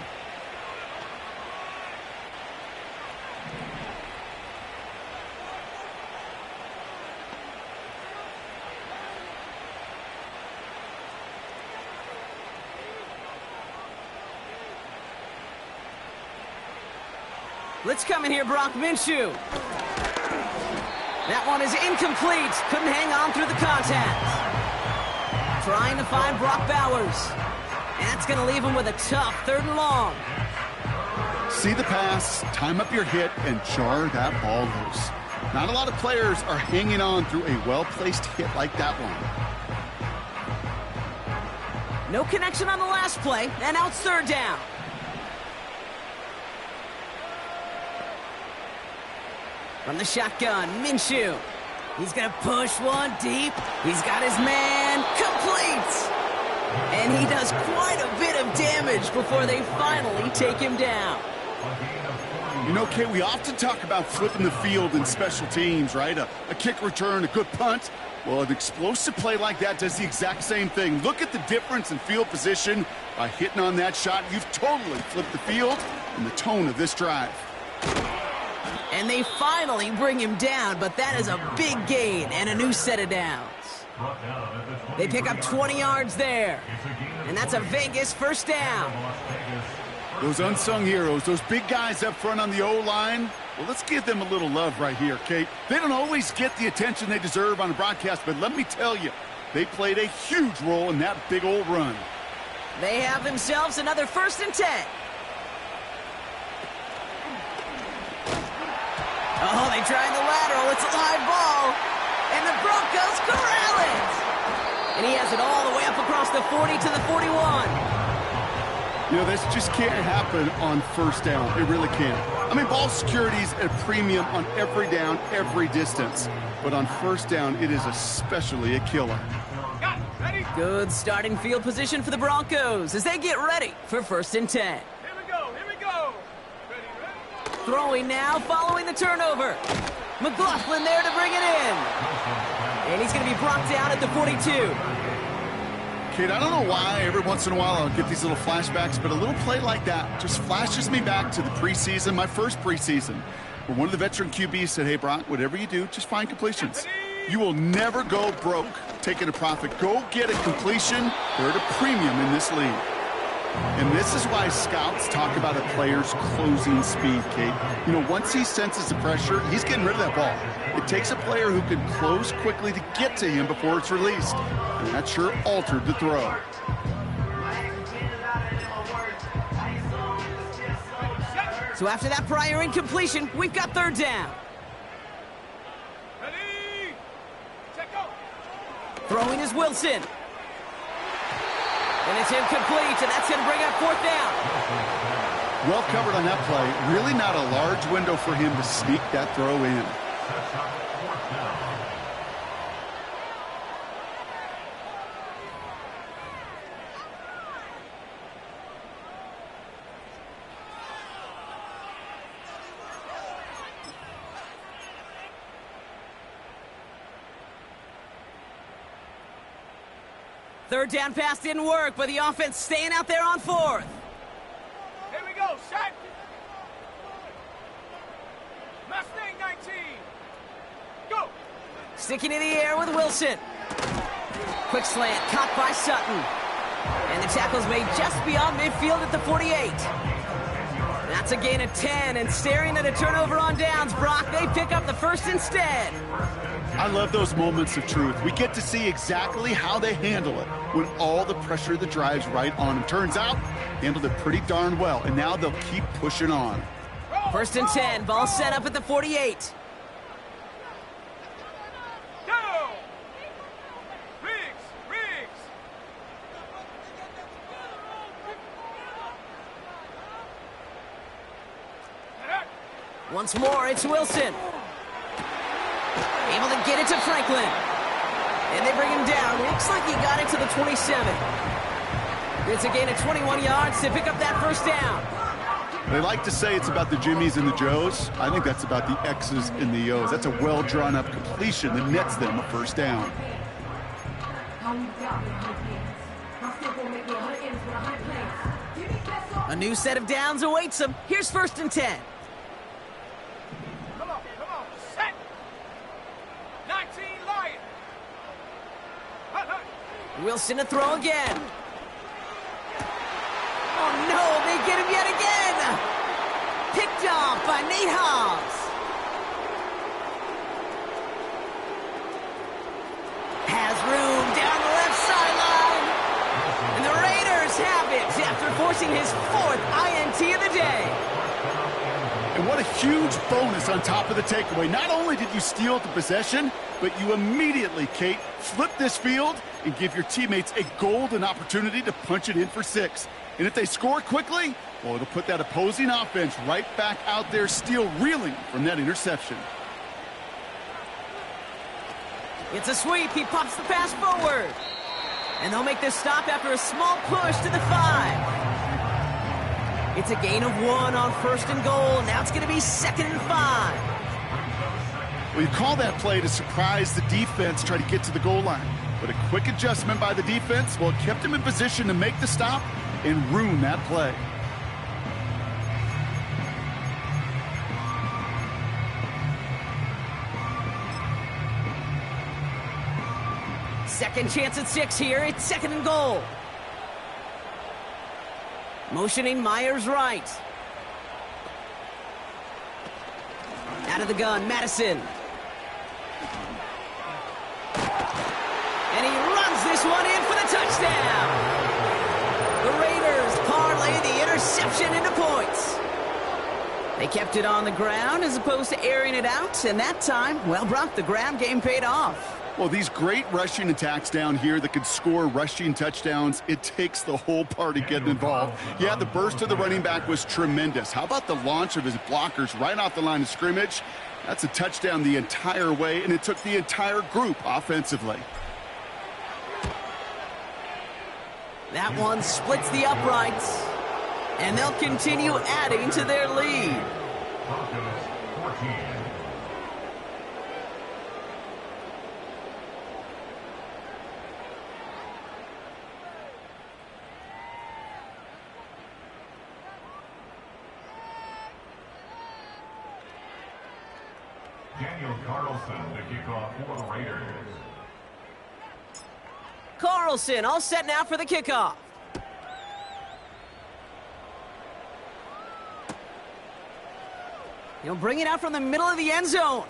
Let's come in here, Brock Minshew. That one is incomplete. Couldn't hang on through the contact. Trying to find Brock Bowers. That's going to leave him with a tough third and long. See the pass, time up your hit, and jar that ball loose. Not a lot of players are hanging on through a well-placed hit like that one. No connection on the last play, and now it's third down. From the shotgun, Minshew. He's going to push one deep. He's got his man complete. And he does quite a bit of damage before they finally take him down. You know, Kate, we often talk about flipping the field in special teams, right? A kick return, a good punt. Well, an explosive play like that does the exact same thing. Look at the difference in field position. By hitting on that shot, you've totally flipped the field and the tone of this drive. And they finally bring him down, but that is a big gain and a new set of downs. They pick up 20 yards there, and that's a Vegas first down. Those unsung heroes, those big guys up front on the O-line, well, let's give them a little love right here, Kate. They don't always get the attention they deserve on a broadcast, but let me tell you, they played a huge role in that big old run. They have themselves another first and 10. Oh, they tried the lateral. It's a live ball. And the Broncos corral it. And he has it all the way up across the 40 to the 41. You know, this just can't happen on first down. It really can't. I mean, ball security's at a premium on every down, every distance. But on first down, it is especially a killer. Got it. Ready? Good starting field position for the Broncos as they get ready for first and 10. Here we go. Here we go. Ready. Throwing now following the turnover. McLaughlin there to bring it in. And he's going to be brought down at the 42. Kid, I don't know why every once in a while I'll get these little flashbacks, but a little play like that just flashes me back to the preseason, my first preseason, where one of the veteran QBs said, hey, Brock, whatever you do, just find completions. You will never go broke taking a profit. Go get a completion. They're at a premium in this league. And this is why scouts talk about a player's closing speed, Kate. You know, once he senses the pressure, he's getting rid of that ball. It takes a player who can close quickly to get to him before it's released. And that sure altered the throw. So after that prior incompletion, we've got third down. Ready? Check go. Throwing is Wilson. And it's incomplete, and that's going to bring up fourth down. Well covered on that play. Really not a large window for him to sneak that throw in. Third down pass didn't work, but the offense staying out there on fourth. Here we go, set. Mustang 19. Go. Sticking in the air with Wilson. Quick slant, caught by Sutton. And the tackle's made just beyond midfield at the 48. That's a gain of 10, and staring at a turnover on downs, Brock, they pick up the first instead. I love those moments of truth. We get to see exactly how they handle it when all the pressure of the drive's right on them. Turns out, handled it pretty darn well, and now they'll keep pushing on. First and 10, ball set up at the 48. Go. Riggs. Once more, it's Wilson. Able to get it to Franklin. And they bring him down. Looks like he got it to the 27. It's a gain of 21 yards to pick up that first down. They like to say it's about the Jimmies and the Joes. I think that's about the X's and the O's. That's a well-drawn-up completion that nets them a first down. A new set of downs awaits them. Here's first and 10. Come on, set. 19 Lion. Wilson to throw again. Oh no, they get him yet again. Picked off by Nate Hobbs. Has room down the left sideline. And the Raiders have it after forcing his fourth INT of the day. And what a huge bonus on top of the takeaway. Not only did you steal the possession, but you immediately, Kate, flip this field and give your teammates a golden opportunity to punch it in for 6. And if they score quickly, well, it'll put that opposing offense right back out there, still reeling from that interception. It's a sweep. He pops the pass forward. And they'll make this stop after a small push to the 5. It's a gain of 1 on first and goal. Now it's going to be second and 5. Well, you call that play to surprise the defense, try to get to the goal line. But a quick adjustment by the defense, well, it kept him in position to make the stop and ruin that play. Second chance at 6 here. It's second and goal. Motioning Myers right. Out of the gun, Madison. And he runs this one in for the touchdown. The Raiders parlay the interception into points. They kept it on the ground as opposed to airing it out, and that time, well, Brock, the ground game paid off. Well, these great rushing attacks down here that could score rushing touchdowns, it takes the whole party getting involved. Yeah, the burst of the running back was tremendous. How about the launch of his blockers right off the line of scrimmage? That's a touchdown the entire way, and it took the entire group offensively. That one splits the uprights, and they'll continue adding to their lead. Broncos 14. Daniel Carlson, the kickoff for the Raiders. Carlson all set now for the kickoff. He'll bring it out from the middle of the end zone.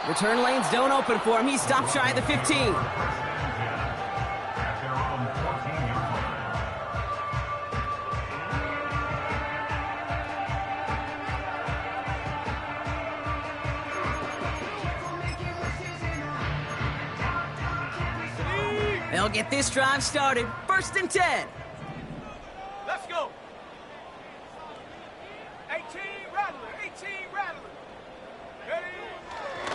Return lanes don't open for him. He stopped shy of the 15. At their own 14-yard line. They'll get this drive started. 1st and 10. Let's go. 18 Rattler. 18 Rattler. Ready?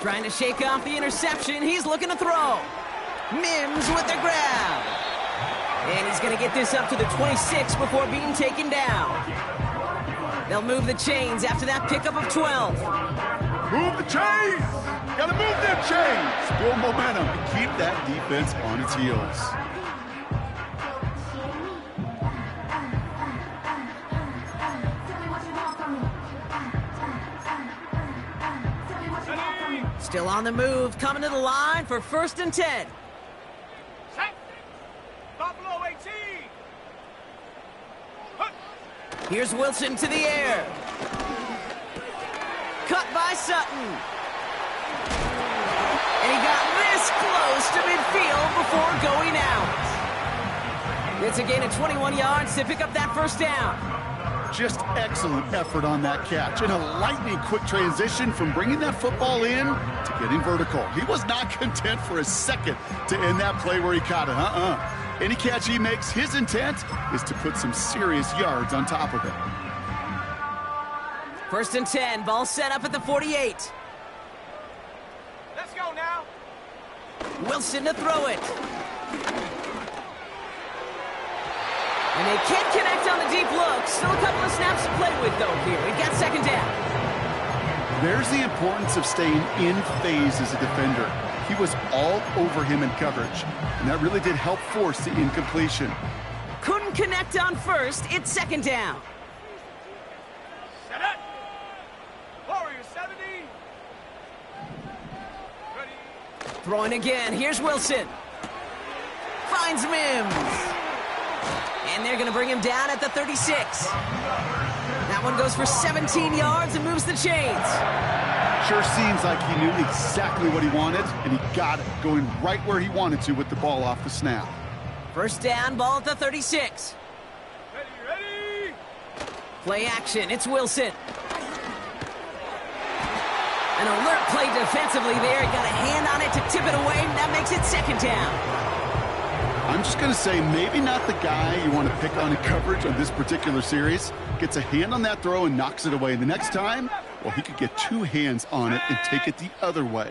Trying to shake off the interception. He's looking to throw. Mims with the grab. And he's going to get this up to the 26 before being taken down. They'll move the chains after that pickup of 12. Move the chains! Gotta move them chains! Build momentum and keep that defense on its heels. Still on the move, coming to the line for 1st and 10. Set. Buffalo 18. Huh. Here's Wilson to the air. Cut by Sutton. And he got this close to midfield before going out. It's a gain of 21 yards to pick up that 1st down. Just excellent effort on that catch. And a lightning quick transition from bringing that football in to getting vertical. He was not content for a second to end that play where he caught it. Any catch he makes, his intent is to put some serious yards on top of it. 1st and 10, ball set up at the 48. Let's go now. Wilson to throw it. And they can't connect on the deep look. Still a couple of snaps to play with, though, here. We've got 2nd down. There's the importance of staying in phase as a defender. He was all over him in coverage, and that really did help force the incompletion. Couldn't connect on 1st. It's 2nd down. Set up. Warrior 70. Ready. Throwing again. Here's Wilson. Finds Mims. And they're going to bring him down at the 36. That one goes for 17 yards and moves the chains. Sure seems like he knew exactly what he wanted, and he got it, going right where he wanted to with the ball off the snap. 1st down, ball at the 36. Ready. Play action. It's Wilson. An alert play defensively there. Got a hand on it to tip it away. That makes it 2nd down. I'm just going to say maybe not the guy you want to pick on in coverage on this particular series. Gets a hand on that throw and knocks it away. And the next time, well, he could get 2 hands on it and take it the other way.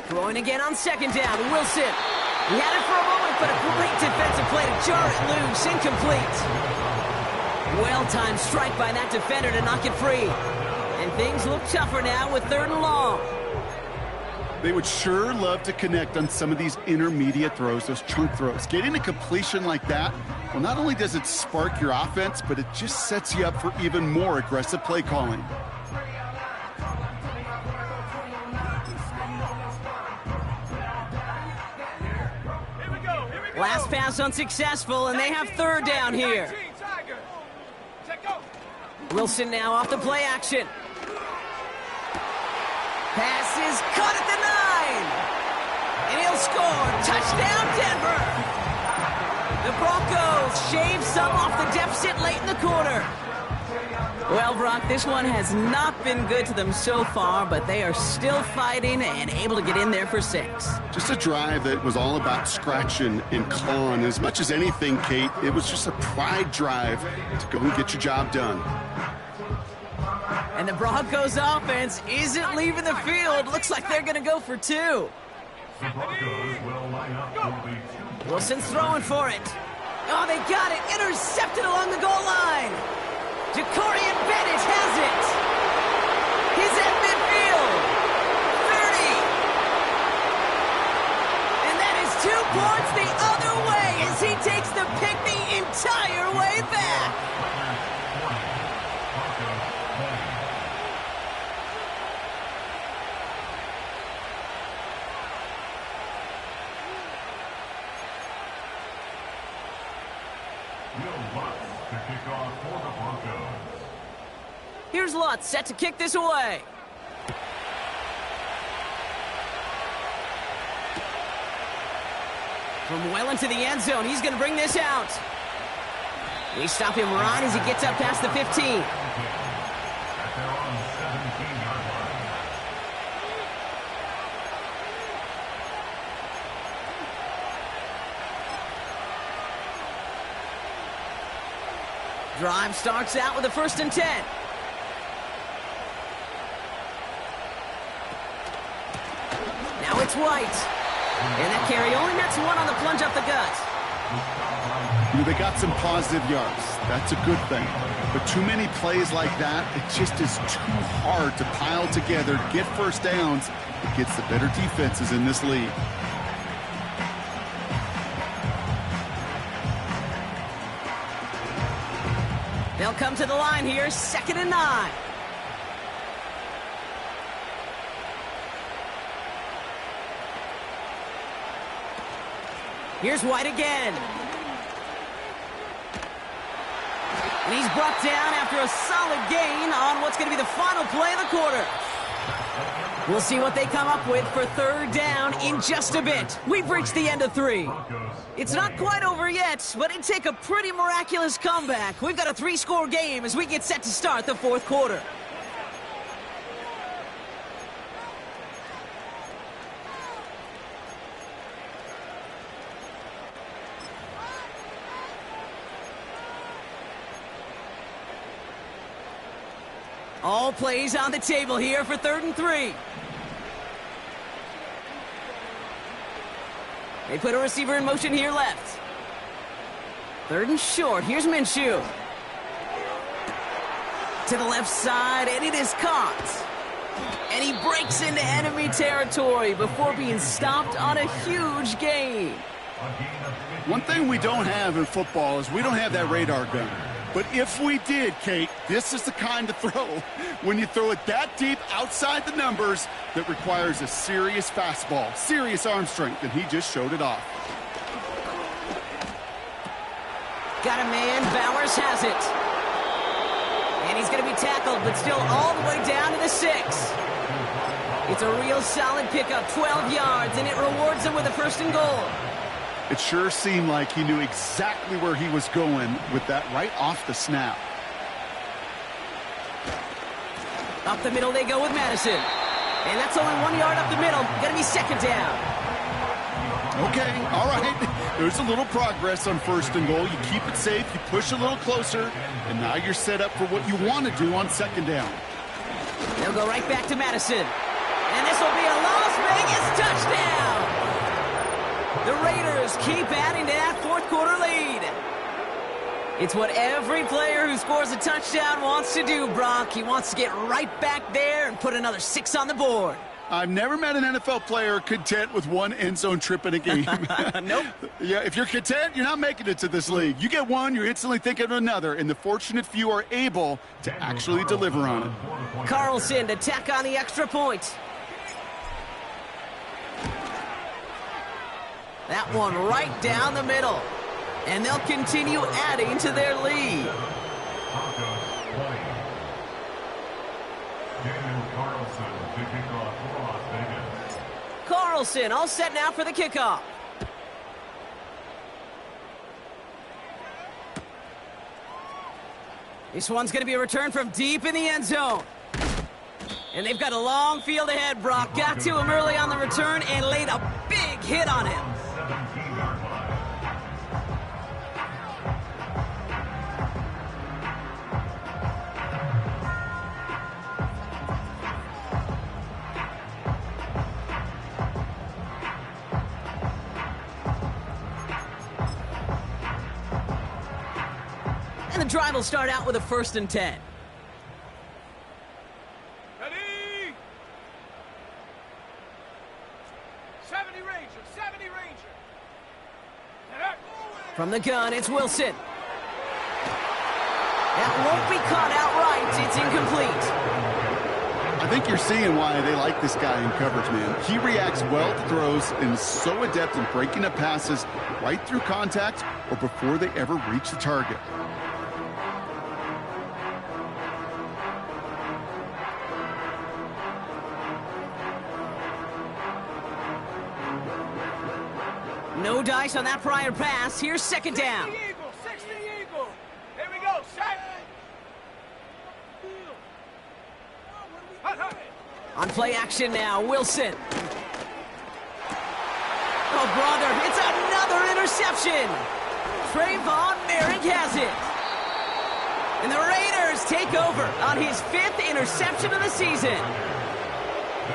Throwing again on 2nd down. Wilson. He had it for a moment, but a great defensive play to jar it loose. Incomplete. Well-timed strike by that defender to knock it free. And things look tougher now with 3rd and long. They would sure love to connect on some of these intermediate throws, those chunk throws. Getting a completion like that, well, not only does it spark your offense, but it just sets you up for even more aggressive play calling. Last pass unsuccessful, and they have 3rd down here. Wilson now off the play action. Pass is cut at the 9. And he'll score. Touchdown, Denver. The Broncos shave some off the deficit late in the quarter. Well, Brock, this one has not been good to them so far, but they are still fighting and able to get in there for 6. Just a drive that was all about scratching and clawing. As much as anything, Kate, it was just a pride drive to go and get your job done. And the Broncos offense isn't leaving the field. Looks like they're going to go for 2. The Broncos will line up for the 2. Wilson's throwing for it. Oh, they got it. Intercepted along the goal line. Jacorian Bennett has it. He's at midfield. 30. And that is 2 points the other way as he takes the pick the entire way back. Here's Lutz set to kick this away. From well into the end zone, he's going to bring this out. They stop him right as he gets up past the 15. Drive starts out with a 1st and 10. Now it's White. And that carry only nets one on the plunge up the gut. They got some positive yards. That's a good thing. But too many plays like that, it just is too hard to pile together, get first downs. It gets the better defenses in this league. They'll come to the line here, 2nd and 9. Here's White again. And he's brought down after a solid gain on what's going to be the final play of the quarter. We'll see what they come up with for 3rd down in just a bit. We've reached the end of 3. It's not quite over yet, but it'd take a pretty miraculous comeback. We've got a 3-score game as we get set to start the 4th quarter. All plays on the table here for 3rd and 3. They put a receiver in motion here left. 3rd and short. Here's Minshew. To the left side, and it is caught. And he breaks into enemy territory before being stopped on a huge gain. One thing we don't have in football is we don't have that radar gun. But if we did, Kate, this is the kind of throw, when you throw it that deep outside the numbers, that requires a serious fastball, serious arm strength, and he just showed it off. Got a man, Bowers has it. And he's going to be tackled, but still all the way down to the 6. It's a real solid pickup, 12 yards, and it rewards him with a 1st and goal. It sure seemed like he knew exactly where he was going with that right off the snap. Up the middle they go with Madison. And that's only 1 yard up the middle. Gonna be 2nd down. Okay, all right. There's a little progress on 1st and goal. You keep it safe, you push a little closer, and now you're set up for what you want to do on 2nd down. They'll go right back to Madison. And this will be a Las Vegas touchdown. The Raiders keep adding to that 4th quarter lead. It's what every player who scores a touchdown wants to do, Brock. He wants to get right back there and put another 6 on the board. I've never met an NFL player content with one end zone trip in a game. Nope. Yeah, if you're content, you're not making it to this league. You get one, you're instantly thinking of another, and the fortunate few are able to actually deliver on it. Carlson to tack on the extra point. That one right down the middle. And they'll continue adding to their lead. Carlson all set now for the kickoff. This one's going to be a return from deep in the end zone. And they've got a long field ahead, Brock. Got to him early on the return and laid a big hit on him. And the drive will start out with a 1st and 10. Ready? 70 Ranger, 70 Ranger. From the gun, it's Wilson. That won't be caught outright. It's incomplete. I think you're seeing why they like this guy in coverage, man. He reacts well to throws and is so adept in breaking up passes right through contact or before they ever reach the target. No dice on that prior pass. Here's 2nd down. 60 Eagle, 60 Eagle. Here we go, set. On play action now, Wilson. Oh, brother, it's another interception. Trayvon Merrick has it. And the Raiders take over on his 5th interception of the season.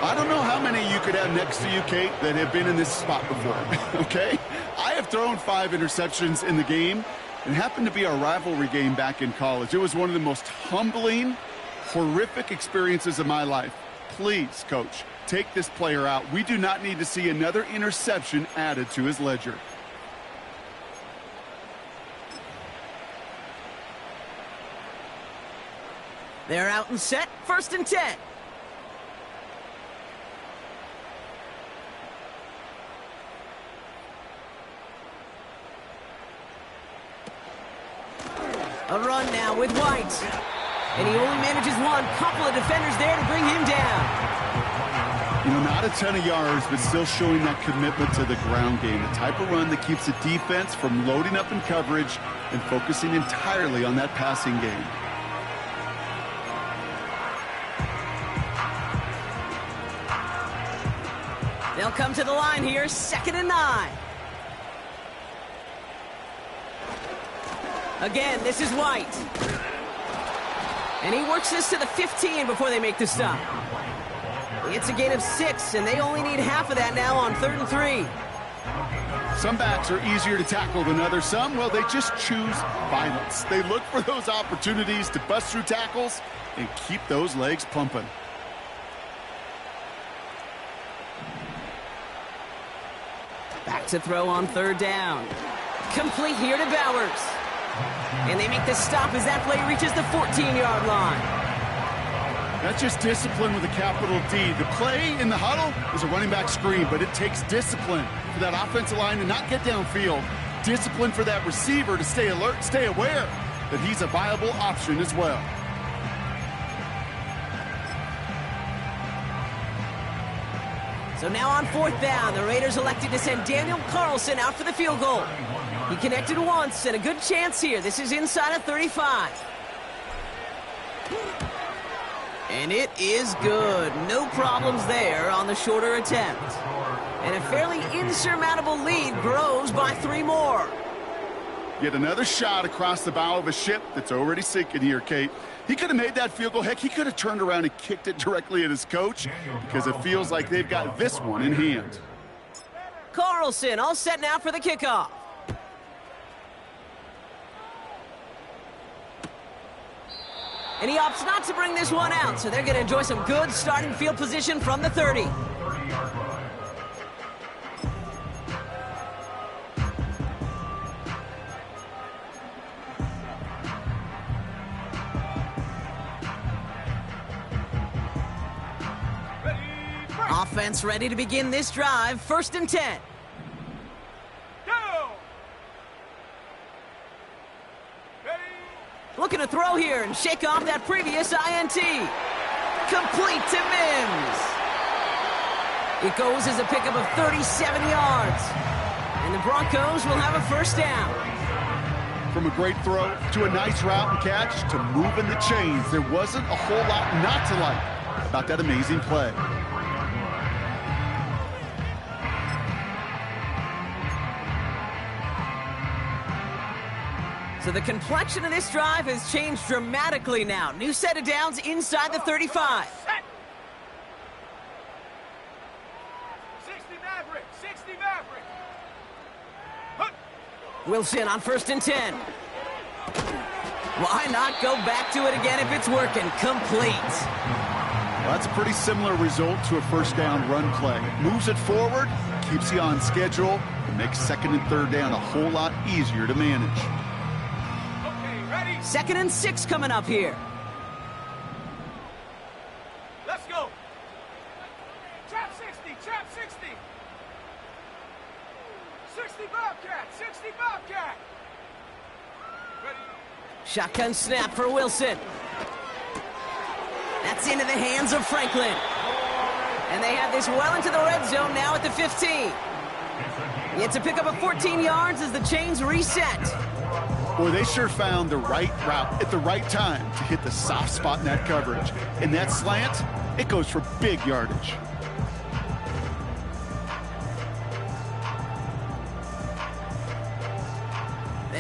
I don't know how many you could have next to you, Kate, that have been in this spot before, okay? I have thrown 5 interceptions in the game. It happened to be our rivalry game back in college. It was one of the most humbling, horrific experiences of my life. Please, Coach, take this player out. We do not need to see another interception added to his ledger. They're out and set, 1st and 10. A run now with White. And he only manages one. Couple of defenders there to bring him down. You know, not a ton of yards, but still showing that commitment to the ground game. The type of run that keeps the defense from loading up in coverage and focusing entirely on that passing game. They'll come to the line here, 2nd and 9. Again, this is White. And he works this to the 15 before they make the stop. It's a gain of 6, and they only need half of that now on 3rd and 3. Some backs are easier to tackle than others. Some, well, they just choose violence. They look for those opportunities to bust through tackles and keep those legs pumping. Back to throw on 3rd down. Complete here to Bowers. And they make the stop as that play reaches the 14-yard line. That's just discipline with a capital D. The play in the huddle is a running back screen, but it takes discipline for that offensive line to not get downfield. Discipline for that receiver to stay alert, stay aware that he's a viable option as well. So now on 4th down, the Raiders elected to send Daniel Carlson out for the field goal. He connected once, and a good chance here. This is inside of 35. And it is good. No problems there on the shorter attempt. And a fairly insurmountable lead grows by 3 more. Yet another shot across the bow of a ship that's already sinking here, Kate. He could have made that field goal. Heck, he could have turned around and kicked it directly at his coach because it feels like they've got this one in hand. Carlson all set now for the kickoff. And he opts not to bring this one out, so they're going to enjoy some good starting field position from the 30. Offense ready to begin this drive. 1st and 10. Go! Ready? Looking to throw here and shake off that previous INT. Complete to Mims. It goes as a pickup of 37 yards. And the Broncos will have a 1st down. From a great throw to a nice route and catch to moving the chains, there wasn't a whole lot not to like about that amazing play. So the complexion of this drive has changed dramatically now. New set of downs inside the 35. Set! 60 Maverick! 60 Maverick! Hunt! Wilson on 1st and 10. Why not go back to it again if it's working? Complete. Well, that's a pretty similar result to a 1st down run play. Moves it forward, keeps you on schedule, and makes 2nd and 3rd down a whole lot easier to manage. 2nd and 6 coming up here. Let's go! Trap 60! Trap 60! 60 Bobcat! 60 Bobcat! Ready? Shotgun snap for Wilson. That's into the hands of Franklin. And they have this well into the red zone now at the 15. It's a pickup of 14 yards as the chains reset. Boy, they sure found the right route at the right time to hit the soft spot in that coverage. And that slant, it goes for big yardage.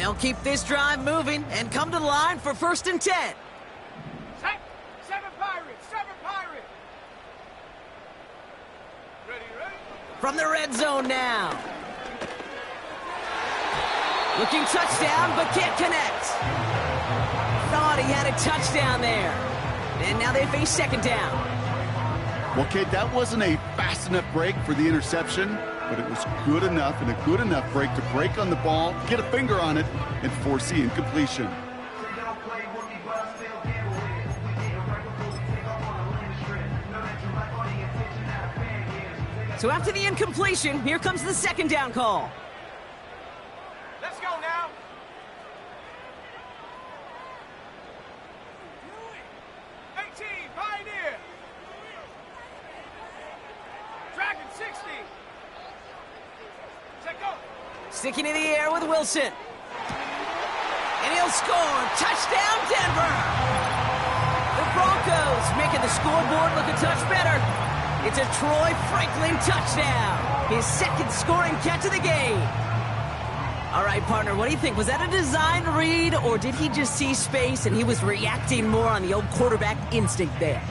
They'll keep this drive moving and come to the line for 1st and 10. Set. 7 Pirates. 7 Pirates. Ready. From the red zone now. Looking touchdown, but can't connect. Thought he had a touchdown there. And now they face 2nd down. Well, kid, that wasn't a fast enough break for the interception, but it was good enough and a good enough break to break on the ball, get a finger on it, and force the incompletion. So after the incompletion, here comes the 2nd down call. Let's go now. Pioneer. Dragon 60. Set go. Sticking in the air with Wilson. And he'll score. Touchdown, Denver! The Broncos making the scoreboard look a touch better. It's a Troy Franklin touchdown. His 2nd scoring catch of the game. All right, partner, what do you think? Was that a design read, or did he just see space and he was reacting more on the old quarterback instinct there?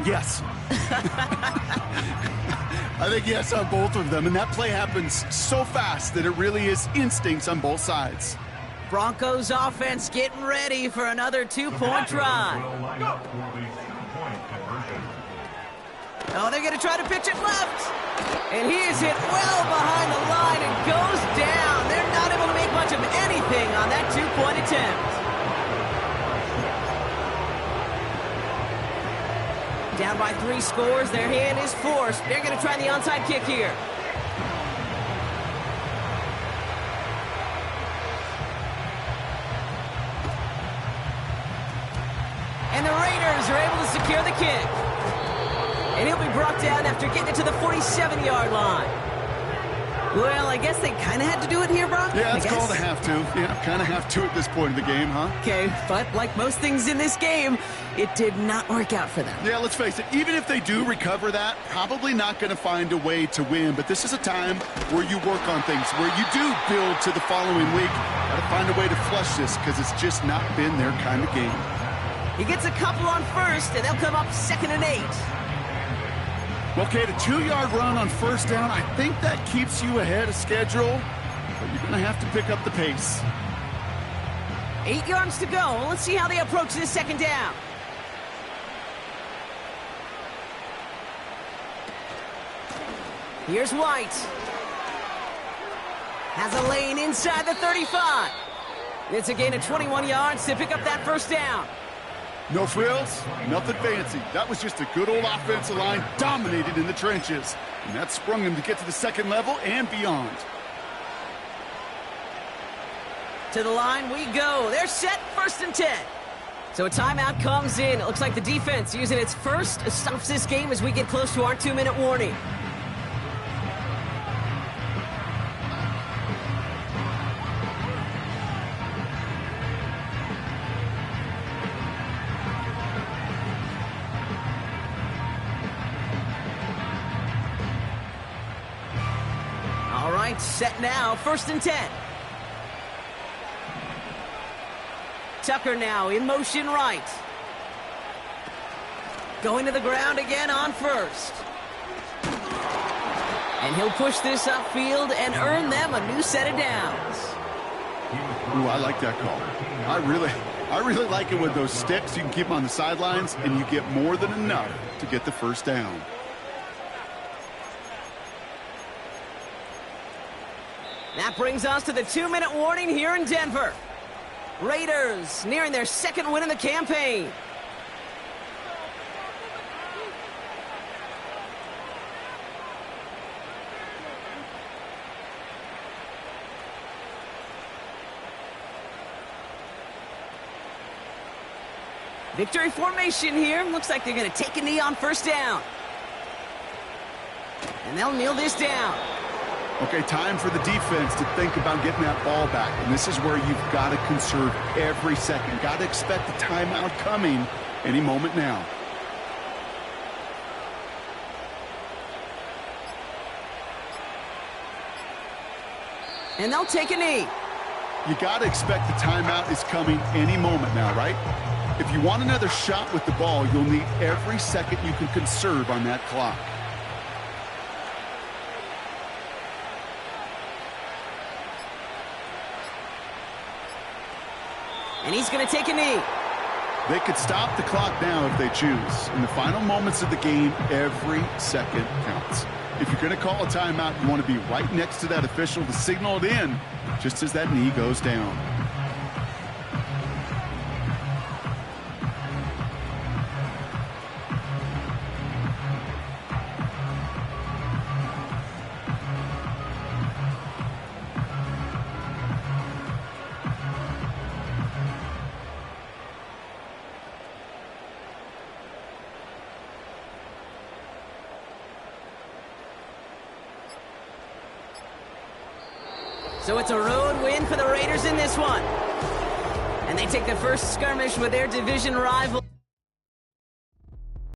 Yes. I think yes on both of them, and that play happens so fast that it really is instincts on both sides. Broncos offense getting ready for another 2-point drive. Oh, they're going to try to pitch it left. And he is hit well behind the line and goes down. They're not able to make much of anything on that 2-point attempt. Down by 3 scores, their hand is forced. They're going to try the onside kick here. And the Raiders are able to secure the kick. And he'll be brought down after getting it to the 47-yard line. Well, I guess they kind of had to do it here, Brock? Yeah, it's called a have to. Yeah, kind of have to at this point in the game, huh? Okay, but like most things in this game, it did not work out for them. Yeah, let's face it, even if they do recover that, probably not going to find a way to win. But this is a time where you work on things, where you do build to the following week. Got to find a way to flush this because it's just not been their kind of game. He gets a couple on 1st, and they'll come up 2nd and 8. Okay, the 2-yard run on 1st down, I think that keeps you ahead of schedule, but you're going to have to pick up the pace. 8 yards to go. Let's see how they approach this 2nd down. Here's White. Has a lane inside the 35. It's a gain of 21 yards to pick up that 1st down. No frills, nothing fancy. That was just a good old offensive line dominated in the trenches. And that sprung them to get to the 2nd level and beyond. To the line we go. They're set, 1st and 10. So a timeout comes in. It looks like the defense using its first stops this game as we get close to our 2-minute warning. Set now, 1st and 10. Tucker now in motion right. Going to the ground again on 1st. And he'll push this upfield and earn them a new set of downs. Ooh, I like that call. I really like it with those sticks. You can keep them on the sidelines, and you get more than enough to get the 1st down. That brings us to the 2-minute warning here in Denver. Raiders nearing their 2nd win in the campaign. Victory formation here. Looks like they're going to take a knee on 1st down. And they'll kneel this down. Okay, time for the defense to think about getting that ball back. And this is where you've got to conserve every second. Got to expect the timeout coming any moment now. And they'll take a knee. You got to expect the timeout is coming any moment now, right? If you want another shot with the ball, you'll need every second you can conserve on that clock. And he's going to take a knee. They could stop the clock now if they choose. In the final moments of the game, every second counts. If you're going to call a timeout, you want to be right next to that official to signal it in just as that knee goes down. So it's a road win for the Raiders in this one. And they take the first skirmish with their division rival.